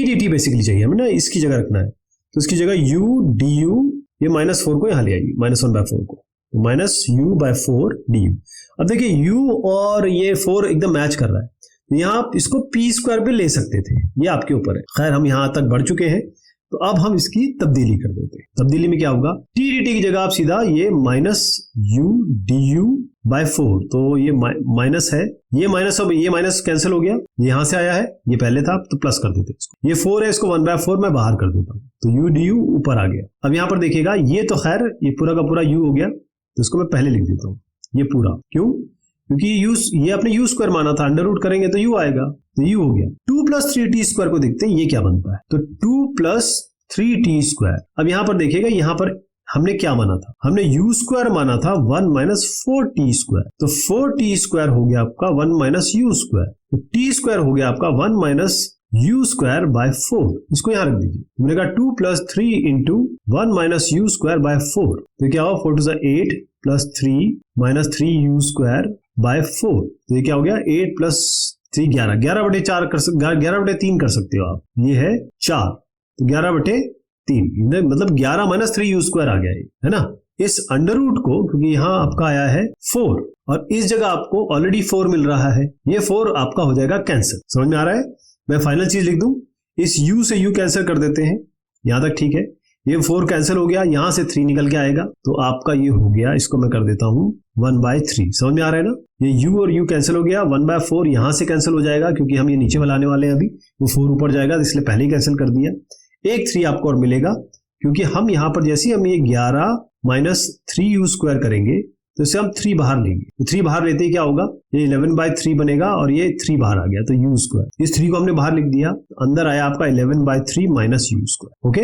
dt बेसिकली चाहिए हमें ना, इसकी जगह रखना है, तो इसकी जगह u du, ये -4 को यहाँ ले आइए, -1/4 को, -u/4 du। अब देखिए u और ये 4 एकदम मैच कर रहा है, यहाँ आप इसको p स्क्वायर पे ले सकते थे, ये आपके ऊपर है। खैर हम यहाँ तक बढ़ चुके हैं, तो अब हम इसकी तब्दीली कर देते हैं। तब्दीली में क्या होगा, t dt की जगह आप सीधा ये -u du/4, तो ये माइनस है, ये माइनस, अब ये माइनस कैंसिल हो गया, यहाँ से आया है, ये पहले था तो प्लस कर देते इसको, ये 4 है, इसको 1/4 मैं बाहर कर देता हूँ, तो u du ऊपर आ गया। अब यहाँ पर देखिएगा ये तो खैर ये पूरा का पूरा u हो गया, तो इसको मैं पहले लिख देता हूँ ये पूरा, क्यों, क्योंकि ये आपने u स्क्वायर माना था, अंडर रूट करेंगे तो u आएगा, तो u हो गया। 2 + 3t स्क्वायर को देखते हैं ये क्या बनता है, तो 2 + 3t स्क्वायर। अब यहाँ पर देखिएगा, यहाँ पर हमने क्या माना था, हमने u स्क्वायर माना था 1 - 4t स्क्वायर, तो 4t स्क्वायर हो गया आपका 1 - u स्क्वायर, तो t स्क्वायर हो गया आपका 1 - u स्क्वायर बाय 4, इसको यहाँ रख दीजिए। मैंने कहा 2 + 3 × 1 - u स्क्वायर बाय 4, तो क्या होगा 4 × 8 + 3 - 3u स्क्वायर बाय 4, तो ये क्या हो गया 8 + 3 11, 11/4 कर सकते, 11/3 कर सकते हो आप, ये है 4, तो 11/3, मतलब 11 - 3u स्क्वायर आ गया है ना। इस अंडर रूट को, क्योंकि यहाँ आपका आया है 4 और इस जगह आपको ऑलरेडी 4 मिल रहा है, ये 4 आपका हो जाएगा कैंसिल। समझ में आ रहा है, मैं फाइनल चीज लिख दूं, इस u से u कैंसिल कर देते हैं, यहां तक ठीक है, ये 4 कैंसिल हो गया, यहां से 3 निकल के आएगा, तो आपका ये हो गया, इसको मैं कर देता हूं 1/3। समझ में आ रहा है ना, ये u और u कैंसिल हो गया, 1/4 यहां से कैंसिल हो जाएगा, क्योंकि हम ये नीचे वाला आने वाले हैं, अभी वो 4 ऊपर जाएगा, इसलिए पहले ही कैंसिल कर दिया। एक 3 आपको और मिलेगा, क्योंकि हम यहाँ पर जैसे हम ये 11 - 3u स्क्वायर करेंगे, तो इससे हम 3 बाहर लेंगे, तो 3 बाहर लेते ही क्या होगा, ये 11/3 बनेगा, और ये 3 बाहर आ गया, तो u स्क्वायर, इस 3 को हमने बाहर लिख दिया, अंदर आया आपका 11/3 - u स्क्वायर। ओके,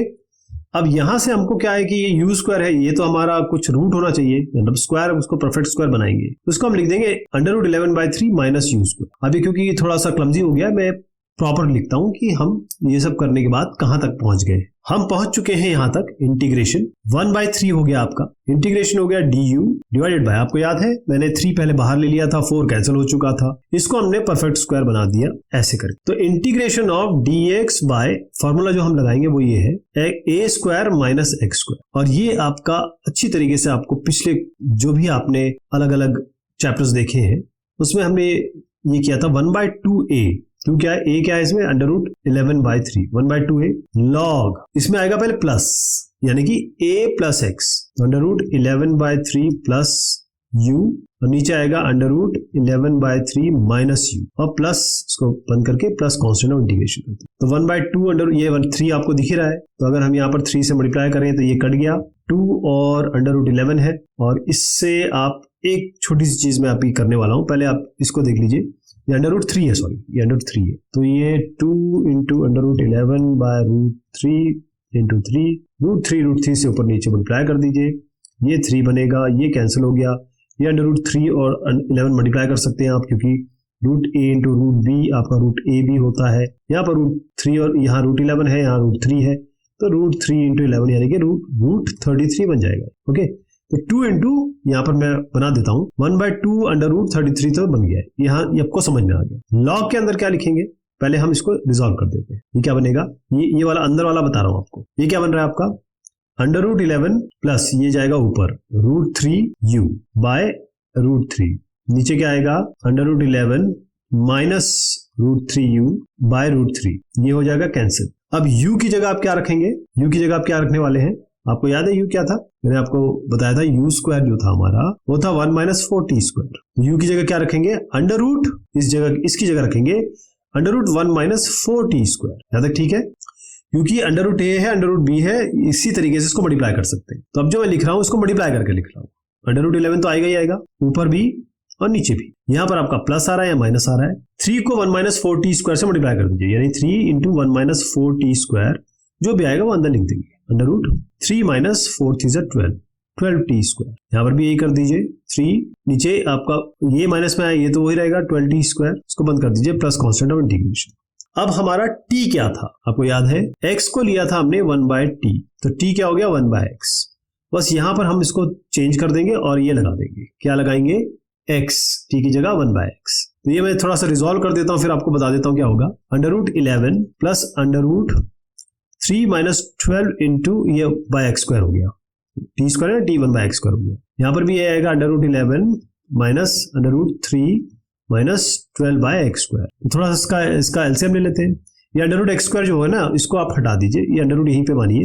अब यहां से हमको क्या है कि ये u स्क्वायर है, ये तो हमारा कुछ रूट होना चाहिए, मतलब स्क्वायर, उसको परफेक्ट स्क्वायर बनाएंगे, तो उसको हम लिख देंगे √11/3 - u स्क्वायर। अभी क्योंकि ये थोड़ा सा क्लमजी हो गया, मैं प्रॉपर लिखता हूं कि हम ये सब करने के बाद कहां तक पहुंच गए। हम पहुंच चुके हैं यहां तक, इंटीग्रेशन 1/3 हो गया आपका, इंटीग्रेशन हो गया du डिवाइडेड बाय, आपको याद है मैंने 3 पहले बाहर ले लिया था, 4 कैंसिल हो चुका था, इसको हमने परफेक्ट स्क्वायर बना दिया ऐसे करके। तो integration of dx by, formula जो हम लगाएंगे वो ये है a स्क्वायर - x स्क्वायर, और ये आपका अच्छी तरीके से आपको पिछले जो भी आपने अलग अलग चैप्टर्स देखे हैं उसमें हमने ये किया था 1/2a, क्यों क्या है, a क्या है इसमें, √11/3, 1/2a log, इसमें आएगा पहले प्लस, यानी कि a + x, √11/3 प्लस u, और नीचे आएगा √11/3 माइनस u, और प्लस, इसको बंद करके प्लस कांस्टेंट ऑफ इंटीग्रेशन करते हैं, तो 1/2 ये 3 आपको दिख ही रहा है, तो अगर हम यहाँ पर 3 से मल्टीप्लाई करें तो ये कट गया, 2 और √11 है, और इससे आप एक छोटी सी चीज मैं आप करने वाला हूं, पहले आप इसको देख लीजिए, ये √3 है, सॉरी ये √3 है, तो ये 2 × √11/√3 × 3, √3 से ऊपर नीचे मल्टीप्लाई कर दीजिए, ये 3 बनेगा, ये कैंसिल हो गया, ये √3 और 11 मल्टीप्लाई कर सकते हैं आप, क्योंकि √a × √b आपका √ab होता है, यहाँ पर √3 और यहाँ √11 है, यहाँ √3 है, तो √3 × 11 यानी कि √33 बन जाएगा। ओके, तो 2 इंटू यहाँ पर मैं बना देता हूँ 1/2 √33 तो बन गया है, यहाँ आपको समझ में आ गया। लॉग के अंदर क्या लिखेंगे, पहले हम इसको रिजॉल्व कर देते हैं, ये क्या बनेगा, ये वाला अंदर वाला बता रहा हूँ आपको, ये क्या बन रहा है आपका, √11 प्लस ये जाएगा ऊपर √3u बाय √3, नीचे क्या आएगा √11 माइनस √3u बाय √3, ये हो जाएगा कैंसिल। अब u की जगह आप क्या रखेंगे, u की जगह आप क्या रखने वाले हैं, आपको याद है u क्या था, मैंने आपको बताया था u स्क्वायर जो था हमारा वो था 1 - 4t स्क्वायर, तो u की जगह क्या रखेंगे, अंडर रूट, इस जगह इसकी जगह रखेंगे √1 - 4t स्क्वायर, यहाँ तक ठीक है, क्योंकि √a है √b है, इसी तरीके से इसको मल्टीप्लाई कर सकते हैं। तो अब जो मैं लिख रहा हूँ उसको मल्टीप्लाई करके लिख रहा हूँ, √11 तो आएगा ही आएगा, ऊपर भी और नीचे भी, यहाँ पर आपका प्लस आ रहा है या माइनस आ रहा है, 3 को 1 - 4t स्क्वायर से मल्टीप्लाई कर दीजिए, यानी 3 × 1 - 4t स्क्वायर, जो भी आएगा वो अंदर लिख देंगे, √3 - 4 × 12t स्क्वायर, यहाँ पर भी यही कर दीजिए, 3 नीचे आपका ये माइनस में आया, ये तो वही रहेगा 12t स्क्वायर, इसको बंद कर दीजिए, प्लस कांस्टेंट ऑफ इंटीग्रेशन। अब हमारा t क्या था, आपको याद है x को लिया था हमने 1/t, तो t क्या हो गया 1/x, बस यहाँ पर हम इसको चेंज कर देंगे और ये लगा देंगे, क्या लगाएंगे, x, टी की जगह 1/x। तो ये मैं थोड़ा सा रिजॉल्व कर देता हूँ, फिर आपको बता देता हूँ क्या होगा। √11 प्लस √3 माइनस 12 इंटू ये बाय x स्क्वायर हो गया, टी स्क्वायर है, t1/x स्क्वायर हो गया। यहाँ पर भी ये आएगा √11 माइनस √3 माइनस 12/x स्क्वायर। थोड़ा सा इसका एलसीएम ले लेते हैं। ये √x स्क्वायर जो है ना, इसको आप हटा दीजिए, ये अंडर यहीं पे मानिए,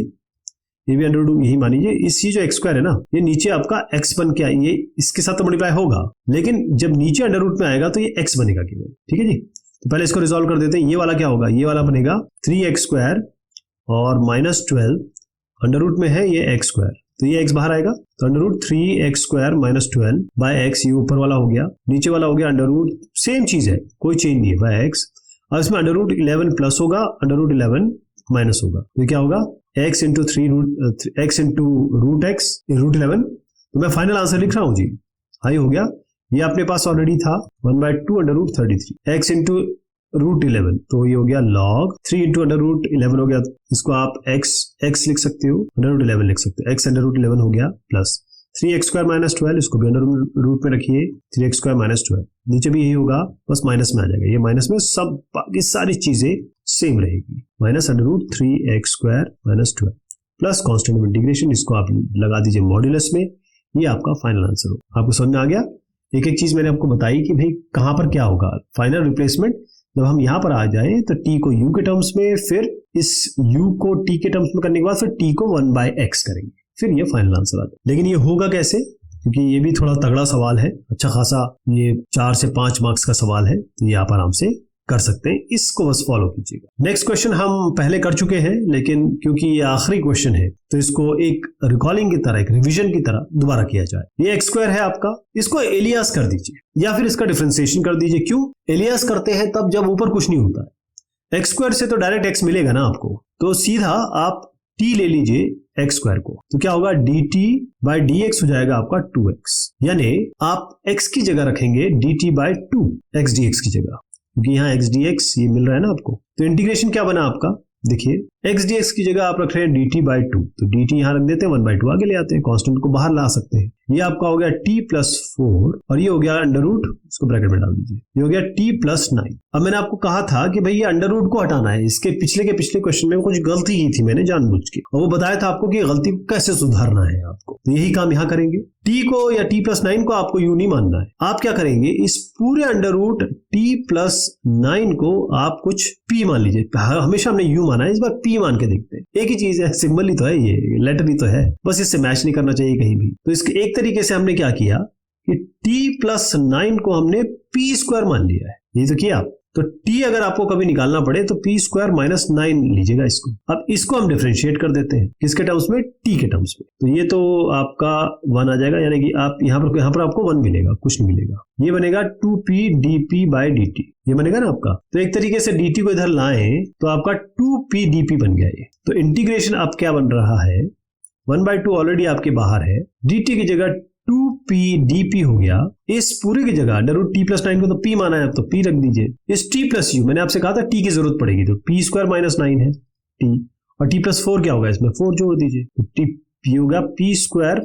ये भी अंडर यही मानिए। इसी जो x स्क्वायर है ना, ये नीचे आपका x बन के ये इसके साथ तो मल्टीप्लाई होगा, लेकिन जब नीचे अंडर रूट में आएगा तो ये x बनेगा केवल, ठीक है जी। तो पहले इसको रिजॉल्व कर देते हैं। ये वाला क्या होगा, ये वाला बनेगा 3x स्क्वायर और माइनस 12 अंडर रूट में है ये x स्क्वायर, तो ये x बाहर आएगा, तो under root 3x square minus 12 by x, ये ऊपर वाला हो गया, नीचे वाला हो गया अंडर रूट, सेम चीज है, कोई चेंज नहीं है, बाय x। अब इसमें अंडर रूट 11 प्लस होगा, अंडर रूट 11 माइनस होगा, तो क्या होगा, x into x into root x √11। तो मैं फाइनल आंसर लिख रहा हूं जी, हाई हो गया। ये अपने पास ऑलरेडी था 1/2 अंडर रूट 33 x इंटू √11, तो ये हो गया log 3 इंटू अंडर रूट 11 हो गया, इसको आप x लिख सकते हो, अंडर रूट 11 लिख सकते हो, x अंडर रूट 11 हो गया प्लस 3x स्क्वायर माइनस 12, इसको भी अंडर रूट में रखिए, 3x स्क्वायर माइनस 12, नीचे भी यही होगा, बस माइनस में आ जाएगा, ये माइनस में सब बाकी सारी चीजें सेम रहेगी, minus under root 3x square minus 12 plus constant of integration, इसको आप लगा दीजिए मॉड्यूलस में, ये आपका फाइनल आंसर होगा। आपको समझ में आ गया। एक एक चीज मैंने आपको बताई कि भाई कहां पर क्या होगा फाइनल रिप्लेसमेंट। जब हम यहाँ पर आ जाए तो t को u के टर्म्स में, फिर इस u को t के टर्म्स में करने के बाद फिर t को 1/x करेंगे, फिर ये फाइनल आंसर आ जाए। लेकिन ये होगा कैसे, क्योंकि ये भी थोड़ा तगड़ा सवाल है, अच्छा खासा ये 4 से 5 मार्क्स का सवाल है, तो ये आप आराम से कर सकते हैं, इसको बस फॉलो कीजिएगा। नेक्स्ट क्वेश्चन हम पहले कर चुके हैं, लेकिन क्योंकि ये आखिरी क्वेश्चन है तो इसको एक रिकॉलिंग की तरह, एक रिवीजन की तरह दोबारा किया जाए। ये x स्क्वायर है आपका, इसको एलियास कर दीजिए या फिर इसका डिफरेंशिएशन कर दीजिए। क्यों एलियास करते हैं, तब जब ऊपर कुछ नहीं होता है। x स्क्वायर से तो डायरेक्ट x मिलेगा ना आपको, तो सीधा आप t ले लीजिए x स्क्वायर को, तो क्या होगा, dt/dx हो जाएगा आपका 2x, यानी आप x की जगह रखेंगे dt/2 x dx की जगह, क्योंकि यहाँ x dx ये मिल रहा है ना आपको। तो इंटीग्रेशन क्या बना आपका, देखिए x dx की जगह आप रख रहे हैं dt/2, तो dt यहाँ रख देते हैं, 1/2 आगे ले आते हैं, कांस्टेंट को बाहर ला सकते हैं। ये आपका हो गया t+4 और ये हो गया अंडर रूट, इसको ब्रैकेट में डाल दीजिए, ये हो गया t+9। अब मैंने आपको कहा था कि भाई ये अंडर रूट को हटाना है, इसके पिछले क्वेश्चन में कुछ गलती की थी मैंने जानबूझ के, और वो बताया था आपको कि गलती को कैसे सुधारना है आपको, तो यही काम यहाँ करेंगे। t को या t+9 को आपको u नहीं मानना है, आप क्या करेंगे, इस पूरे अंडर रूट t+9 को आप कुछ p मान लीजिए, हमेशा हमने u माना है, इस बार p मान के देखते हैं। एक ही चीज है, सिंबल ही तो है, ये लेटर ही तो है, बस इससे मैच नहीं करना चाहिए कहीं भी। तो इसके एक तरीके से हमने क्या किया कि t+9 को हमने p² मान लिया है, ये तो किया। तो t अगर आपको कभी निकालना पड़े तो p² माइनस 9 लीजिएगा इसको। अब इसको हम डिफरेंशिएट कर देते हैं, किसके टर्म्स में, t के टर्म्स में। तो ये तो आपका 1 आ जाएगा, यानी कि आप यहाँ पर आपको 1 मिलेगा, कुछ नहीं मिलेगा। ये बनेगा 2p dp/dt, ये बनेगा ना आपका। तो एक तरीके से dt को इधर लाएं तो आपका 2p dp बन गया ये। तो इंटीग्रेशन अब क्या बन रहा है, 1/2 ऑलरेडी आपके बाहर है, dt की जगह 2p dp हो गया। इस पूरे की जगह अंडर रूट t+9 को तो p माना है, अब तो p रख दीजिए। इस t+u, मैंने आपसे कहा था t की जरूरत पड़ेगी, तो p² माइनस 9 है t, और t+4 क्या होगा, इसमें 4 जोड़ दीजिए, तो p होगा p²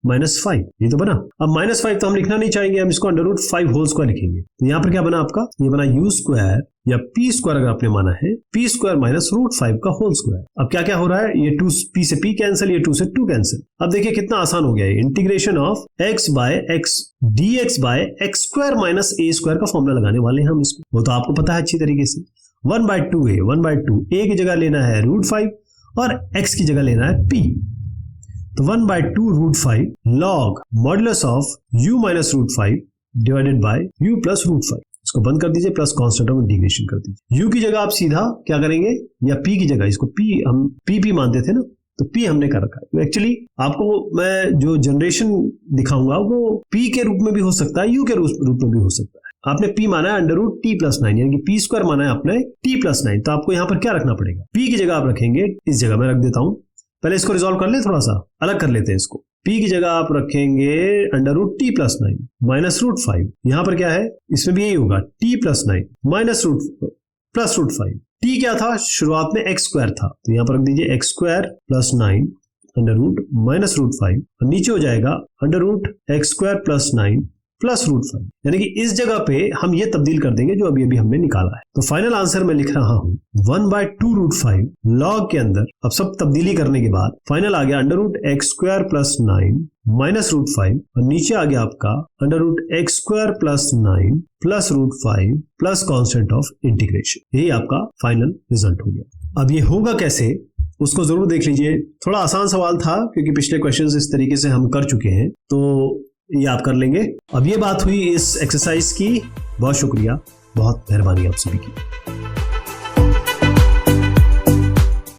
माइनस 5, ये तो बना। अब -5 तो हम लिखना नहीं चाहेंगे, हम इसको अंडर रूट 5 होल स्क्वायर लिखेंगे। तो यहाँ पर क्या बना आपका, ये बना u² या p² अगर आपने माना है, p² माइनस √5 का होल स्क्वायर। अब क्या क्या हो रहा है, ये 2 p से p कैंसिल, ये 2 से 2 कैंसिल। अब देखिए कितना आसान हो गया है, integration of x/x dx/x² minus a² का फॉर्मूला लगाने वाले हैं हम इसको, वो तो आपको पता है अच्छी तरीके से। 1/2 a की जगह लेना है √5 और x की जगह लेना है p, तो 1/2 √5 log modulus of u minus √5 divided by u plus √5, इसको बंद कर दीजिए, प्लस कांस्टेंट ऑफ इंटीग्रेशन कर दीजिए। u की जगह आप सीधा क्या करेंगे, या p की जगह, इसको p हम p मानते थे ना, तो p हमने कर रखा है। तो एक्चुअली आपको मैं जो जनरेशन दिखाऊंगा वो p के रूप में भी हो सकता है, u के रूप में भी हो सकता है। आपने p माना है अंडर रूट t+9, यानी कि p² माना है आपने t+9, तो आपको यहाँ पर क्या रखना पड़ेगा, p की जगह आप रखेंगे, इस जगह मैं रख देता हूं, पहले इसको रिजॉल्व कर ले, थोड़ा सा अलग कर लेते हैं इसको। p की जगह आप रखेंगे अंडर रूट t+9 माइनस √5, यहां पर क्या है, इसमें भी यही होगा t+9 माइनस प्लस √5। t क्या था, शुरुआत में x² था, तो यहां पर रख दीजिए x² + 9 under root minus root 5 और नीचे हो जाएगा under root x square plus 9 plus root 5। यानी कि इस जगह पे हम ये तब्दील कर देंगे जो अभी हमने निकाला है। तो फाइनल आंसर मैं लिख रहा हूं 1/2 रूट 5 लॉग के अंदर। अब सब तब्दीली करने के बाद फाइनल आ गया under root x square plus 9 minus root 5 और नीचे आ गया आपका under root x square plus 9 plus root 5 plus constant of integration. यही आपका फाइनल रिजल्ट हो गया। अब ये होगा कैसे उसको जरूर देख लीजिए। थोड़ा आसान सवाल था क्योंकि पिछले क्वेश्चंस इस तरीके से हम कर चुके हैं, तो ये आप कर लेंगे। अब ये बात हुई इस एक्सरसाइज की। बहुत शुक्रिया, बहुत मेहरबानी आप सभी की।